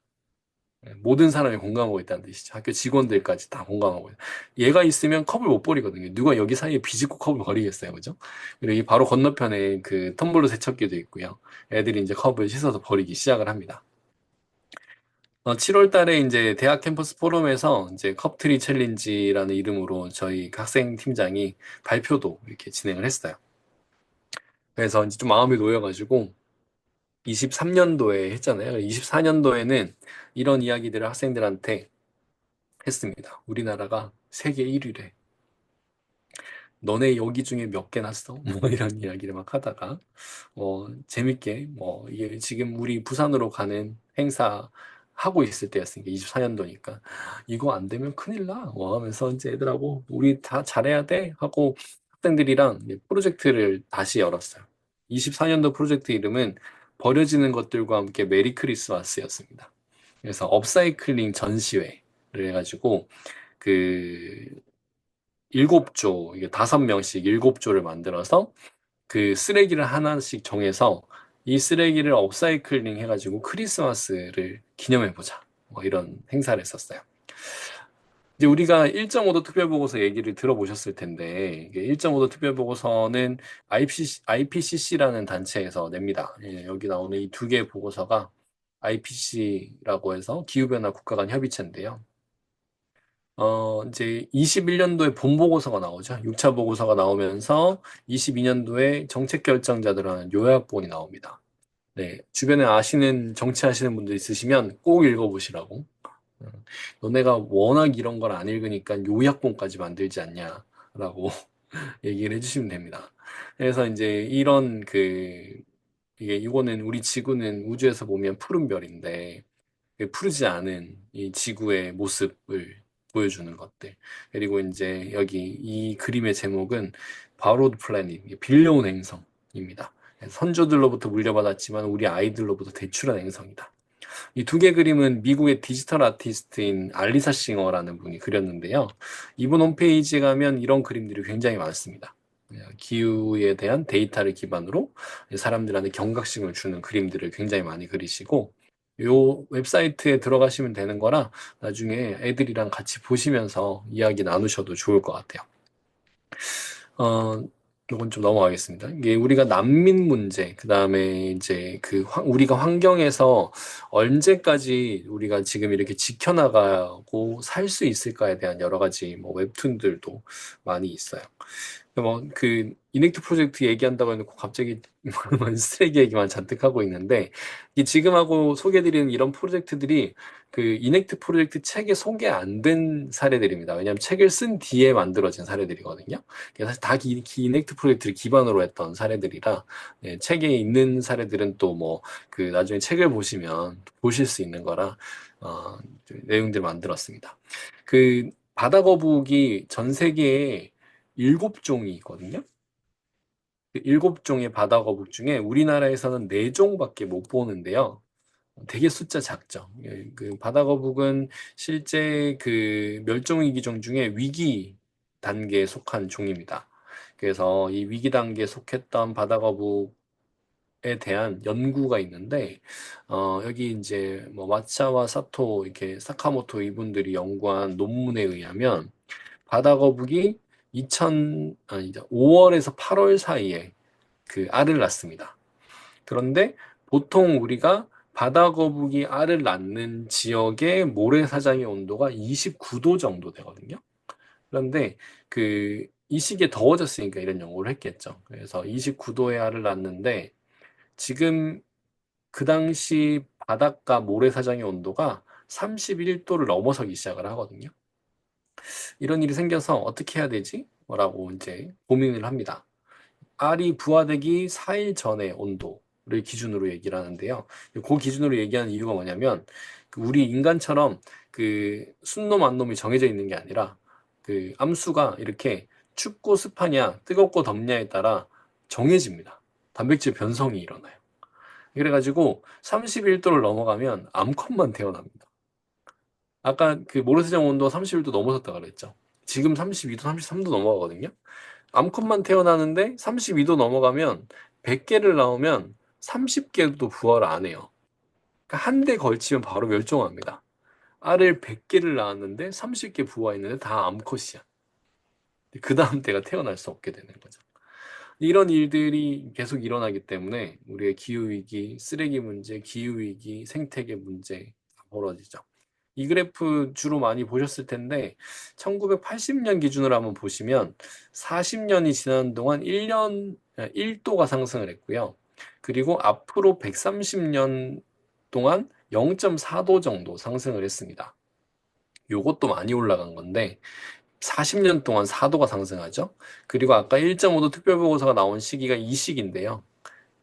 모든 사람이 공감하고 있다는 뜻이죠. 학교 직원들까지 다 공감하고 있어요. 얘가 있으면 컵을 못 버리거든요. 누가 여기 사이에 비집고 컵을 버리겠어요. 그죠? 그리고 이 바로 건너편에 텀블러 세척기도 있고요. 애들이 이제 컵을 씻어서 버리기 시작을 합니다. 7월 달에 이제 대학 캠퍼스 포럼에서 이제 컵트리 챌린지라는 이름으로 저희 학생 팀장이 발표도 이렇게 진행을 했어요. 그래서 이제 좀 마음이 놓여가지고 23년도에 했잖아요. 24년도에는 이런 이야기들을 학생들한테 했습니다. 우리나라가 세계 1위래. 너네 여기 중에 몇 개 났어? 뭐 이런 이야기를 막 하다가 재밌게 이게 지금 우리 부산으로 가는 행사 하고 있을 때였으니까 24년도니까 이거 안 되면 큰일 나. 하면서 이제 애들하고 우리 다 잘해야 돼 하고 학생들이랑 이제 프로젝트를 다시 열었어요. 24년도 프로젝트 이름은 버려지는 것들과 함께 메리 크리스마스였습니다. 그래서 업사이클링 전시회를 해가지고 그 7조, 이게 5명씩 7조를 만들어서 쓰레기를 하나씩 정해서 이 쓰레기를 업사이클링 해가지고 크리스마스를 기념해보자. 이런 행사를 했었어요. 이제 우리가 1.5도 특별보고서 얘기를 들어보셨을 텐데, 1.5도 특별보고서는 IPCC라는 단체에서 냅니다. 예, 여기 나오는 이 두 개의 보고서가 IPCC라고 해서 기후변화 국가 간 협의체인데요. 이제 21년도에 본보고서가 나오죠. 6차 보고서가 나오면서 22년도에 정책 결정자들하는 요약본이 나옵니다. 네, 주변에 아시는 정치하시는 분들 있으시면 꼭 읽어보시라고. 너네가 워낙 이런 걸 안 읽으니까 요약본까지 만들지 않냐라고 얘기를 해주시면 됩니다. 그래서 이제 이런 이거는 우리 지구는 우주에서 보면 푸른 별인데 푸르지 않은 이 지구의 모습을 보여주는 것들. 그리고 이제 여기 이 그림의 제목은 바로드 플래닛, 빌려온 행성입니다. 선조들로부터 물려받았지만 우리 아이들로부터 대출한 행성이다. 이 두 개 그림은 미국의 디지털 아티스트인 알리사 싱어라는 분이 그렸는데요. 이분 홈페이지에 가면 이런 그림들이 굉장히 많습니다. 기후에 대한 데이터를 기반으로 사람들한테 경각심을 주는 그림들을 굉장히 많이 그리시고, 요 웹사이트에 들어가시면 되는 거라 나중에 애들이랑 같이 보시면서 이야기 나누셔도 좋을 것 같아요. 이건 좀 넘어가겠습니다. 이게 우리가 난민 문제, 그 다음에 이제 우리가 환경에서 언제까지 우리가 지금 이렇게 지켜나가고 살 수 있을까에 대한 여러 가지 뭐 웹툰들도 많이 있어요. 이넥트 프로젝트 얘기한다고 해놓고 갑자기 쓰레기 얘기만 잔뜩 하고 있는데, 이 지금 하고 소개해드리는 이런 프로젝트들이 이넥트 프로젝트 책에 소개 안 된 사례들입니다. 왜냐하면 책을 쓴 뒤에 만들어진 사례들이거든요. 사실 다 이넥트 프로젝트를 기반으로 했던 사례들이라, 네, 책에 있는 사례들은 또 나중에 책을 보시면 보실 수 있는 거라, 내용들을 만들었습니다. 바다 거북이 전 세계에 7종이 있거든요. 7종의 바다 거북 중에 우리나라에서는 4종밖에 못 보는데요. 되게 숫자 작죠. 바다 거북은 실제 멸종위기 종 중에 위기 단계에 속한 종입니다. 그래서 이 위기 단계에 속했던 바다 거북에 대한 연구가 있는데, 여기 이제 마차와 사토, 이렇게 사카모토 이분들이 연구한 논문에 의하면 바다 거북이 5월에서 8월 사이에 알을 낳습니다. 그런데 보통 우리가 바다 거북이 알을 낳는 지역의 모래사장의 온도가 29도 정도 되거든요. 그런데 이 시기에 더워졌으니까 이런 연구를 했겠죠. 그래서 29도의 알을 낳는데 지금 그 당시 바닷가 모래사장의 온도가 31도를 넘어서기 시작을 하거든요. 이런 일이 생겨서 어떻게 해야 되지? 라고 이제 고민을 합니다. 알이 부화되기 4일 전의 온도를 기준으로 얘기를 하는데요. 그 기준으로 얘기하는 이유가 뭐냐면, 우리 인간처럼 순놈 안놈이 정해져 있는 게 아니라 암수가 이렇게 춥고 습하냐 뜨겁고 덥냐에 따라 정해집니다. 단백질 변성이 일어나요. 그래가지고 31도를 넘어가면 암컷만 태어납니다. 아까 모래사장 온도가 31도 넘어섰다 그랬죠. 지금 32도, 33도 넘어가거든요. 암컷만 태어나는데 32도 넘어가면 100개를 낳으면 30개도 부화를 안 해요. 그러니까 한 대 걸치면 바로 멸종합니다. 알을 100개를 낳았는데 30개 부화했는데 다 암컷이야. 그 다음 때가 태어날 수 없게 되는 거죠. 이런 일들이 계속 일어나기 때문에 우리의 기후위기, 쓰레기 문제, 기후위기, 생태계 문제 벌어지죠. 이 그래프 주로 많이 보셨을 텐데 1980년 기준으로 한번 보시면 40년이 지난 동안 1도가 상승을 했고요. 그리고 앞으로 130년 동안 0.4도 정도 상승을 했습니다. 요것도 많이 올라간 건데 40년 동안 4도가 상승하죠. 그리고 아까 1.5도 특별보고서가 나온 시기가 이 시기인데요.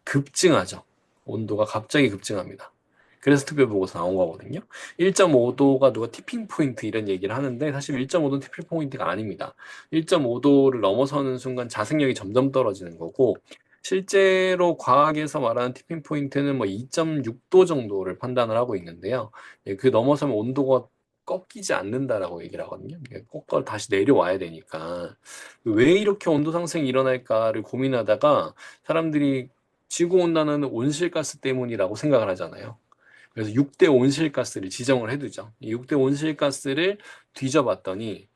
급증하죠. 온도가 갑자기 급증합니다. 그래서 특별보고서 나온 거거든요. 1.5도가 누가 티핑 포인트 이런 얘기를 하는데 사실 1.5도는 티핑 포인트가 아닙니다. 1.5도를 넘어서는 순간 자생력이 점점 떨어지는 거고, 실제로 과학에서 말하는 티핑 포인트는 2.6도 정도를 판단을 하고 있는데요. 넘어서면 온도가 꺾이지 않는다라고 얘기를 하거든요. 꺾어 다시 내려와야 되니까. 왜 이렇게 온도 상승이 일어날까를 고민하다가 사람들이 지구온난화는 온실가스 때문이라고 생각을 하잖아요. 그래서 6대 온실가스를 지정을 해두죠. 이 6대 온실가스를 뒤져봤더니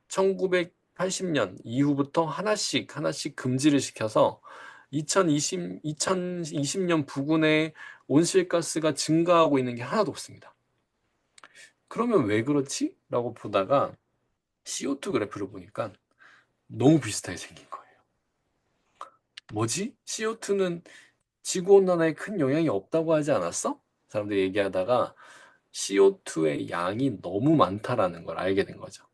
1980년 이후부터 하나씩 하나씩 금지를 시켜서 2020년 부근에 온실가스가 증가하고 있는 게 하나도 없습니다. 그러면 왜 그렇지? 라고 보다가 CO2 그래프를 보니까 너무 비슷하게 생긴 거예요. 뭐지? CO2는 지구온난화에 큰 영향이 없다고 하지 않았어? 사람들이 얘기하다가 CO2의 양이 너무 많다라는 걸 알게 된 거죠.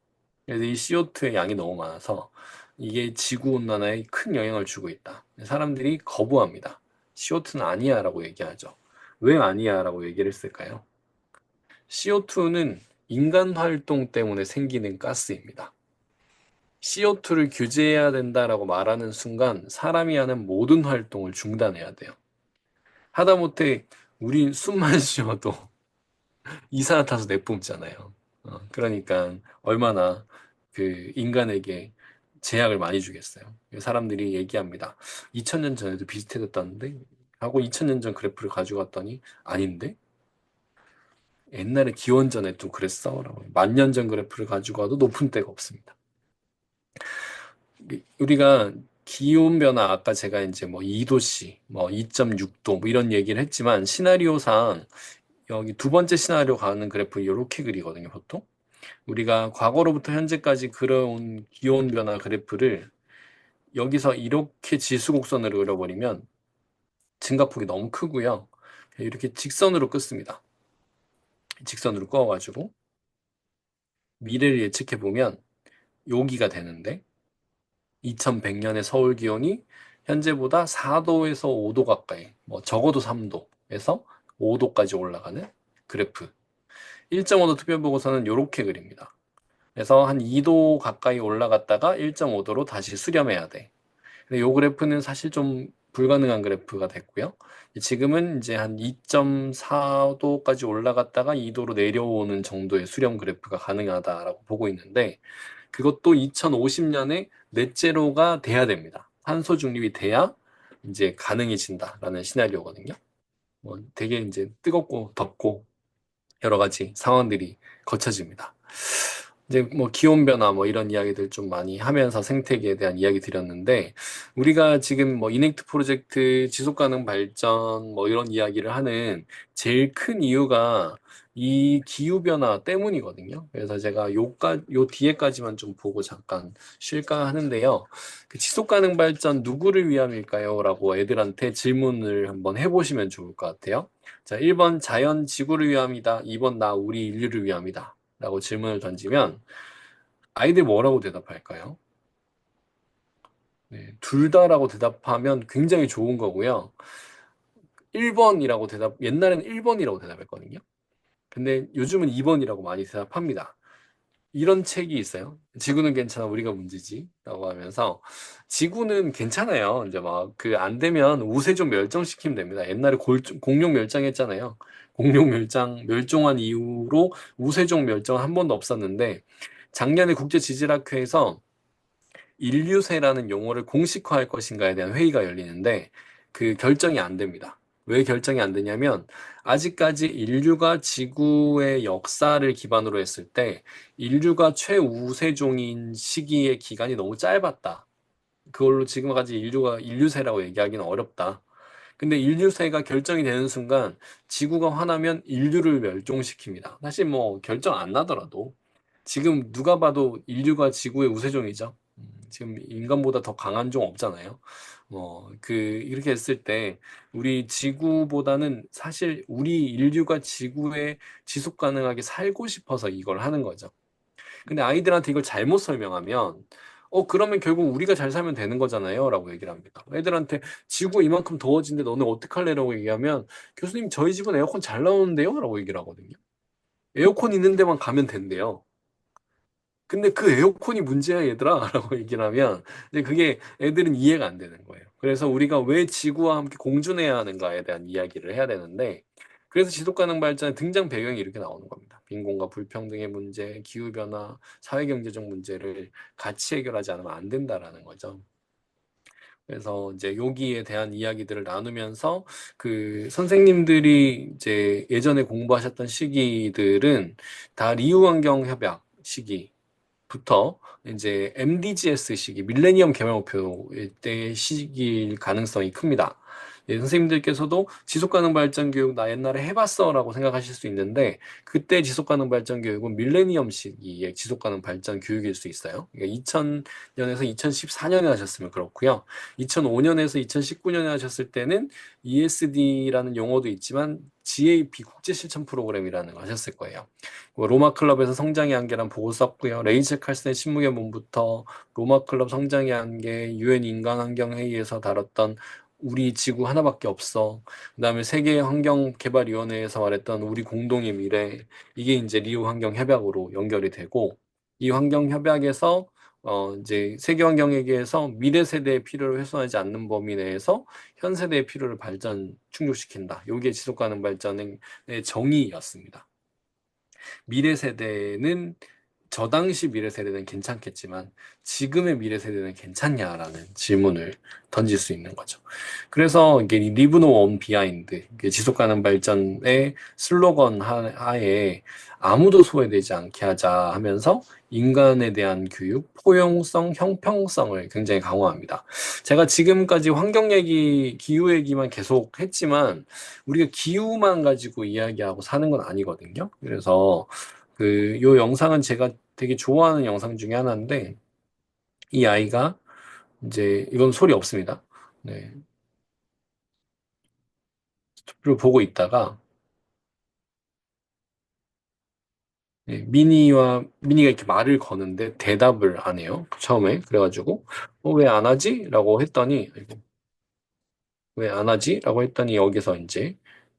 그래서 이 CO2의 양이 너무 많아서 이게 지구온난화에 큰 영향을 주고 있다. 사람들이 거부합니다. CO2는 아니야 라고 얘기하죠. 왜 아니야 라고 얘기를 했을까요? CO2는 인간 활동 때문에 생기는 가스입니다. CO2를 규제해야 된다라고 말하는 순간 사람이 하는 모든 활동을 중단해야 돼요. 하다못해 우리 숨만 쉬어도 이산화탄소 내뿜잖아요. 그러니까 얼마나 그 인간에게 제약을 많이 주겠어요. 사람들이 얘기합니다. 2000년 전에도 비슷해졌다는데 하고 2000년 전 그래프를 가져갔더니 아닌데? 옛날에 기원전에 또 그랬어? 라고 10,000년 전 그래프를 가지고 와도 높은 데가 없습니다. 우리가 기온 변화 아까 제가 이제 뭐 2도씨, 뭐 2.6도 뭐 이런 얘기를 했지만 시나리오상 여기 두 번째 시나리오 가는 그래프 이렇게 그리거든요, 보통. 우리가 과거로부터 현재까지 그려온 기온 변화 그래프를 여기서 이렇게 지수곡선으로 그려버리면 증가폭이 너무 크고요. 이렇게 직선으로 끊습니다. 직선으로 그어가지고 미래를 예측해 보면 여기가 되는데 2100년의 서울 기온이 현재보다 4도에서 5도 가까이, 뭐 적어도 3도에서 5도까지 올라가는 그래프. 1.5도 특별보고서는 이렇게 그립니다. 그래서 한 2도 가까이 올라갔다가 1.5도로 다시 수렴해야 돼. 근데 이 그래프는 사실 좀 불가능한 그래프가 됐고요. 지금은 이제 한 2.4도까지 올라갔다가 2도로 내려오는 정도의 수렴 그래프가 가능하다라고 보고 있는데 그것도 2050년에 넷제로가 돼야 됩니다. 탄소 중립이 돼야 이제 가능해진다라는 시나리오거든요. 뭐 되게 이제 뜨겁고 덥고 여러 가지 상황들이 거쳐집니다. 이제 뭐 기온 변화 뭐 이런 이야기들 좀 많이 하면서 생태계에 대한 이야기 드렸는데 우리가 지금 뭐 이넥트 프로젝트 지속 가능 발전 뭐 이런 이야기를 하는 제일 큰 이유가 이 기후 변화 때문이거든요. 그래서 제가 요 뒤에까지만 좀 보고 잠깐 쉴까 하는데요. 그 지속 가능 발전 누구를 위함일까요? 라고 애들한테 질문을 한번 해보시면 좋을 것 같아요. 자, 1번 자연 지구를 위함이다. 2번 나 우리 인류를 위함이다. 라고 질문을 던지면 아이들 뭐라고 대답할까요? 네, 둘 다라고 대답하면 굉장히 좋은 거고요. 1번이라고 옛날에는 1번이라고 대답했거든요. 근데 요즘은 2번이라고 많이 대답합니다. 이런 책이 있어요. 지구는 괜찮아, 우리가 문제지. 라고 하면서, 지구는 괜찮아요. 이제 막, 안 되면 우세종 멸종시키면 됩니다. 옛날에 공룡 멸종했잖아요. 공룡 멸종한 이후로 우세종 멸종은 한 번도 없었는데, 작년에 국제지질학회에서 인류세라는 용어를 공식화할 것인가에 대한 회의가 열리는데, 그 결정이 안 됩니다. 왜 결정이 안 되냐면 아직까지 인류가 지구의 역사를 기반으로 했을 때 인류가 최우세종인 시기의 기간이 너무 짧았다. 그걸로 지금까지 인류가 인류세라고 얘기하기는 어렵다. 근데 인류세가 결정이 되는 순간 지구가 화나면 인류를 멸종시킵니다. 사실 뭐 결정 안 나더라도 지금 누가 봐도 인류가 지구의 우세종이죠. 지금 인간보다 더 강한 종 없잖아요. 이렇게 했을 때 우리 지구보다는 사실 우리 인류가 지구에 지속 가능하게 살고 싶어서 이걸 하는 거죠. 근데 아이들한테 이걸 잘못 설명하면 그러면 결국 우리가 잘 살면 되는 거잖아요. 라고 얘기를 합니다. 애들한테 지구 이만큼 더워진데 너네 어떡할래? 라고 얘기하면 교수님 저희 집은 에어컨 잘 나오는데요? 라고 얘기를 하거든요. 에어컨 있는 데만 가면 된대요. 근데 그 에어컨이 문제야 얘들아 라고 얘기를 하면 이제 그게 애들은 이해가 안 되는 거예요. 그래서 우리가 왜 지구와 함께 공존해야 하는가에 대한 이야기를 해야 되는데 그래서 지속가능 발전의 등장 배경이 이렇게 나오는 겁니다. 빈곤과 불평등의 문제, 기후변화, 사회경제적 문제를 같이 해결하지 않으면 안 된다라는 거죠. 그래서 이제 여기에 대한 이야기들을 나누면서 그 선생님들이 이제 예전에 공부하셨던 시기들은 다 리우환경협약 시기부터 이제 MDGs 시기, 밀레니엄 개발목표 때 시기일 가능성이 큽니다. 예, 선생님들께서도 지속가능 발전 교육 나 옛날에 해봤어라고 생각하실 수 있는데 그때 지속가능 발전 교육은 밀레니엄 시기의 지속가능 발전 교육일 수 있어요. 그러니까 2000년에서 2014년에 하셨으면 그렇고요. 2005년에서 2019년에 하셨을 때는 ESD라는 용어도 있지만 GAP 국제실천 프로그램이라는 거 하셨을 거예요. 로마 클럽에서 성장의 한계란 보고 썼고요. 레이첼 칼슨의 신무의 몸부터 로마 클럽 성장의 한계, 유엔 인간환경회의에서 다뤘던 우리 지구 하나밖에 없어. 그다음에 세계 환경개발위원회에서 말했던 우리 공동의 미래. 이게 이제 리우 환경 협약으로 연결이 되고 이 환경 협약에서 이제 세계 환경회의에서 미래 세대의 필요를 훼손하지 않는 범위 내에서 현 세대의 필요를 충족시킨다. 이게 지속 가능 발전의 정의였습니다. 미래 세대는 저 당시 미래 세대는 괜찮겠지만 지금의 미래 세대는 괜찮냐라는 질문을 던질 수 있는 거죠. 그래서 이게 리브 노 원 비하인드, 지속 가능 발전의 슬로건 하에 아무도 소외되지 않게 하자 하면서 인간에 대한 교육, 포용성, 형평성을 굉장히 강화합니다. 제가 지금까지 환경 얘기, 기후 얘기만 계속 했지만 우리가 기후만 가지고 이야기하고 사는 건 아니거든요. 그래서 요 영상은 제가 되게 좋아하는 영상 중에 하나인데, 이 아이가, 이건 소리 없습니다. 네. 를 보고 있다가, 네, 미니가 이렇게 말을 거는데 대답을 안 해요. 처음에. 그래가지고, 왜 안 하지? 라고 했더니, 왜 안 하지? 라고 했더니 여기서 이제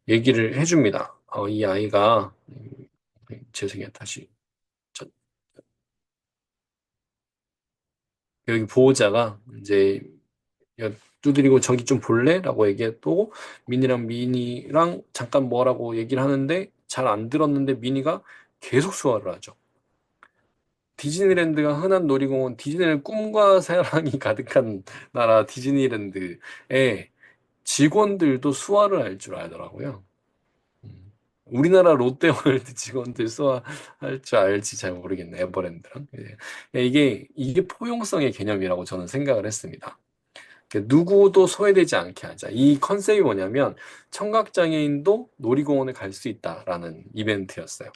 얘기를 해줍니다. 이 아이가, 죄송해요. 다시. 저- 여기 보호자가 이제 두드리고 저기 좀 볼래? 라고 얘기했고 미니랑 잠깐 뭐라고 얘기를 하는데 잘 안 들었는데 미니가 계속 수화를 하죠. 디즈니랜드가 흔한 놀이공원 디즈니랜드 꿈과 사랑이 가득한 나라 디즈니랜드에 직원들도 수화를 할 줄 알더라고요. 우리나라 롯데월드 직원들 수화할 줄 알지 잘 모르겠네. 에버랜드랑. 이게 포용성의 개념이라고 저는 생각을 했습니다. 누구도 소외되지 않게 하자. 이 컨셉이 뭐냐면 청각장애인도 놀이공원에 갈 수 있다라는 이벤트였어요.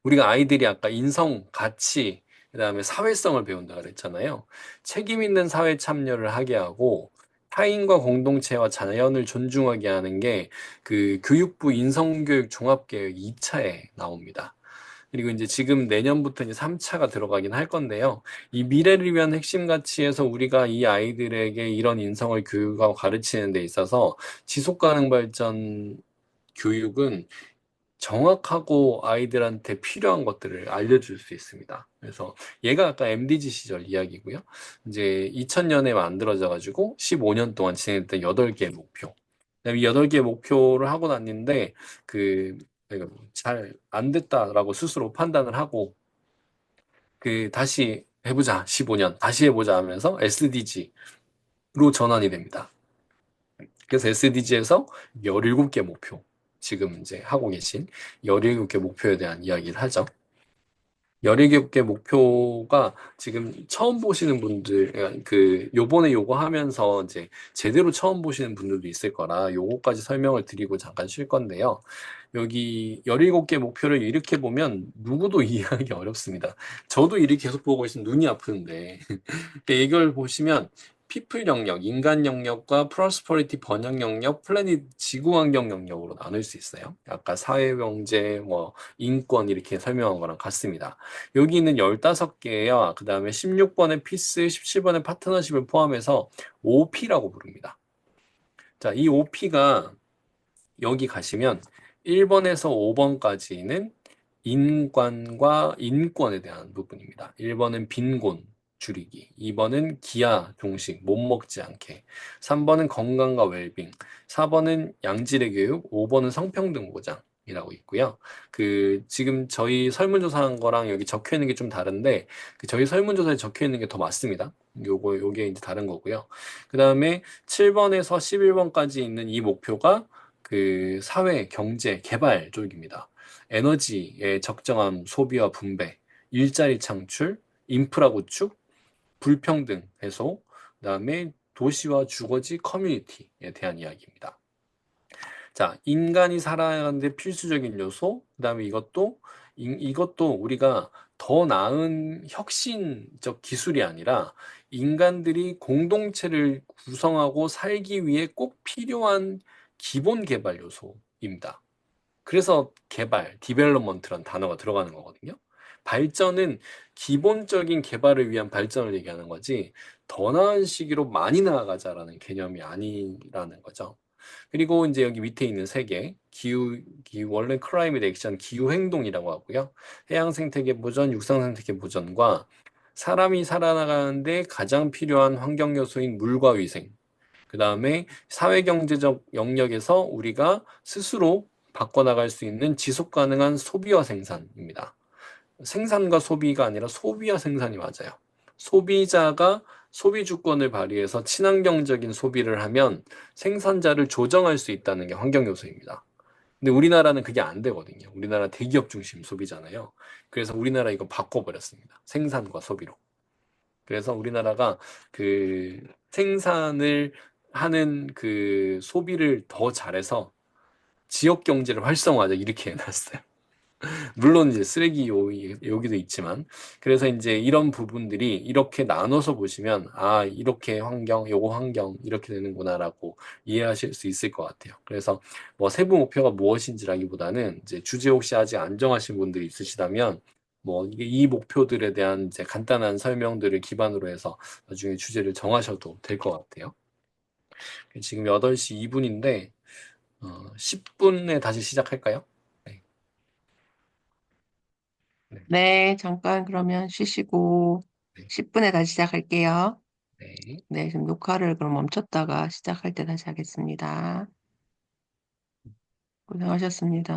우리가 아이들이 아까 인성, 가치, 그다음에 사회성을 배운다 그랬잖아요. 책임 있는 사회 참여를 하게 하고 타인과 공동체와 자연을 존중하게 하는 게 그 교육부 인성교육 종합계획 2차에 나옵니다. 그리고 이제 지금 내년부터 이제 3차가 들어가긴 할 건데요. 이 미래를 위한 핵심 가치에서 우리가 이 아이들에게 이런 인성을 교육하고 가르치는 데 있어서 지속 가능 발전 교육은 정확하고 아이들한테 필요한 것들을 알려줄 수 있습니다. 그래서 얘가 아까 MDG 시절 이야기고요. 이제 2000년에 만들어져 가지고 15년 동안 진행했던 8개의 목표. 이 8개의 목표를 하고 났는데 잘 안 됐다라고 스스로 판단을 하고 다시 해보자 15년 다시 해보자 하면서 SDG로 전환이 됩니다. 그래서 SDG에서 17개 목표 지금 이제 하고 계신 17개 목표에 대한 이야기를 하죠. 17개 목표가 지금 처음 보시는 분들, 요번에 요거 하면서 이제 제대로 처음 보시는 분들도 있을 거라 요거까지 설명을 드리고 잠깐 쉴 건데요. 여기 17개 목표를 이렇게 보면 누구도 이해하기 어렵습니다. 저도 이렇게 계속 보고 있으면 눈이 아프는데. 이걸 보시면 피플 영역, 인간 영역과 프로스퍼리티 번영 영역, 플래닛 지구 환경 영역으로 나눌 수 있어요. 아까 사회 경제, 인권 이렇게 설명한 거랑 같습니다. 여기 있는 15개예요. 그 다음에 16번의 피스, 17번의 파트너십을 포함해서 OP라고 부릅니다. 자, 이 OP가 여기 가시면 1번에서 5번까지는 인권과 인권에 대한 부분입니다. 1번은 빈곤 줄이기, 2번은 기아 종식, 못 먹지 않게, 3번은 건강과 웰빙, 4번은 양질의 교육, 5번은 성평등 보장이라고 있고요. 지금 저희 설문조사한 거랑 여기 적혀 있는 게 좀 다른데, 저희 설문조사에 적혀 있는 게 더 맞습니다. 요게 이제 다른 거고요. 그 다음에 7번에서 11번까지 있는 이 목표가 그 사회, 경제, 개발 쪽입니다. 에너지의 적정한 소비와 분배, 일자리 창출, 인프라 구축, 불평등 해소, 그다음에 도시와 주거지 커뮤니티에 대한 이야기입니다. 자, 인간이 살아가는데 필수적인 요소, 그다음에 이것도 우리가 더 나은 혁신적 기술이 아니라 인간들이 공동체를 구성하고 살기 위해 꼭 필요한 기본 개발 요소입니다. 그래서 개발, 디벨롭먼트라는 단어가 들어가는 거거든요. 발전은 기본적인 개발을 위한 발전을 얘기하는 거지 더 나은 시기로 많이 나아가자라는 개념이 아니라는 거죠. 그리고 이제 여기 밑에 있는 세 개, 원래 클라이밋 액션, 기후 행동이라고 하고요. 해양 생태계 보전, 육상 생태계 보전과 사람이 살아나가는데 가장 필요한 환경 요소인 물과 위생, 그 다음에 사회경제적 영역에서 우리가 스스로 바꿔나갈 수 있는 지속 가능한 소비와 생산입니다. 생산과 소비가 아니라 소비와 생산이 맞아요. 소비자가 소비 주권을 발휘해서 친환경적인 소비를 하면 생산자를 조정할 수 있다는 게 환경 요소입니다. 근데 우리나라는 그게 안 되거든요. 우리나라 대기업 중심 소비잖아요. 그래서 우리나라 이거 바꿔버렸습니다. 생산과 소비로. 그래서 우리나라가 그 생산을 하는 그 소비를 더 잘해서 지역 경제를 활성화하자 이렇게 해놨어요. 물론 이제 쓰레기 여기도 있지만 그래서 이제 이런 부분들이 이렇게 나눠서 보시면 아 이렇게 요거 환경 이렇게 되는구나라고 이해하실 수 있을 것 같아요. 그래서 뭐 세부 목표가 무엇인지라기보다는 이제 주제 혹시 아직 안 정하신 분들이 있으시다면 뭐 이 목표들에 대한 이제 간단한 설명들을 기반으로 해서 나중에 주제를 정하셔도 될 것 같아요. 지금 8시 2분인데 10분에 다시 시작할까요? 네. 네, 잠깐 그러면 쉬시고 네. 10분에 다시 시작할게요. 네. 네, 지금 녹화를 그럼 멈췄다가 시작할 때 다시 하겠습니다. 고생하셨습니다.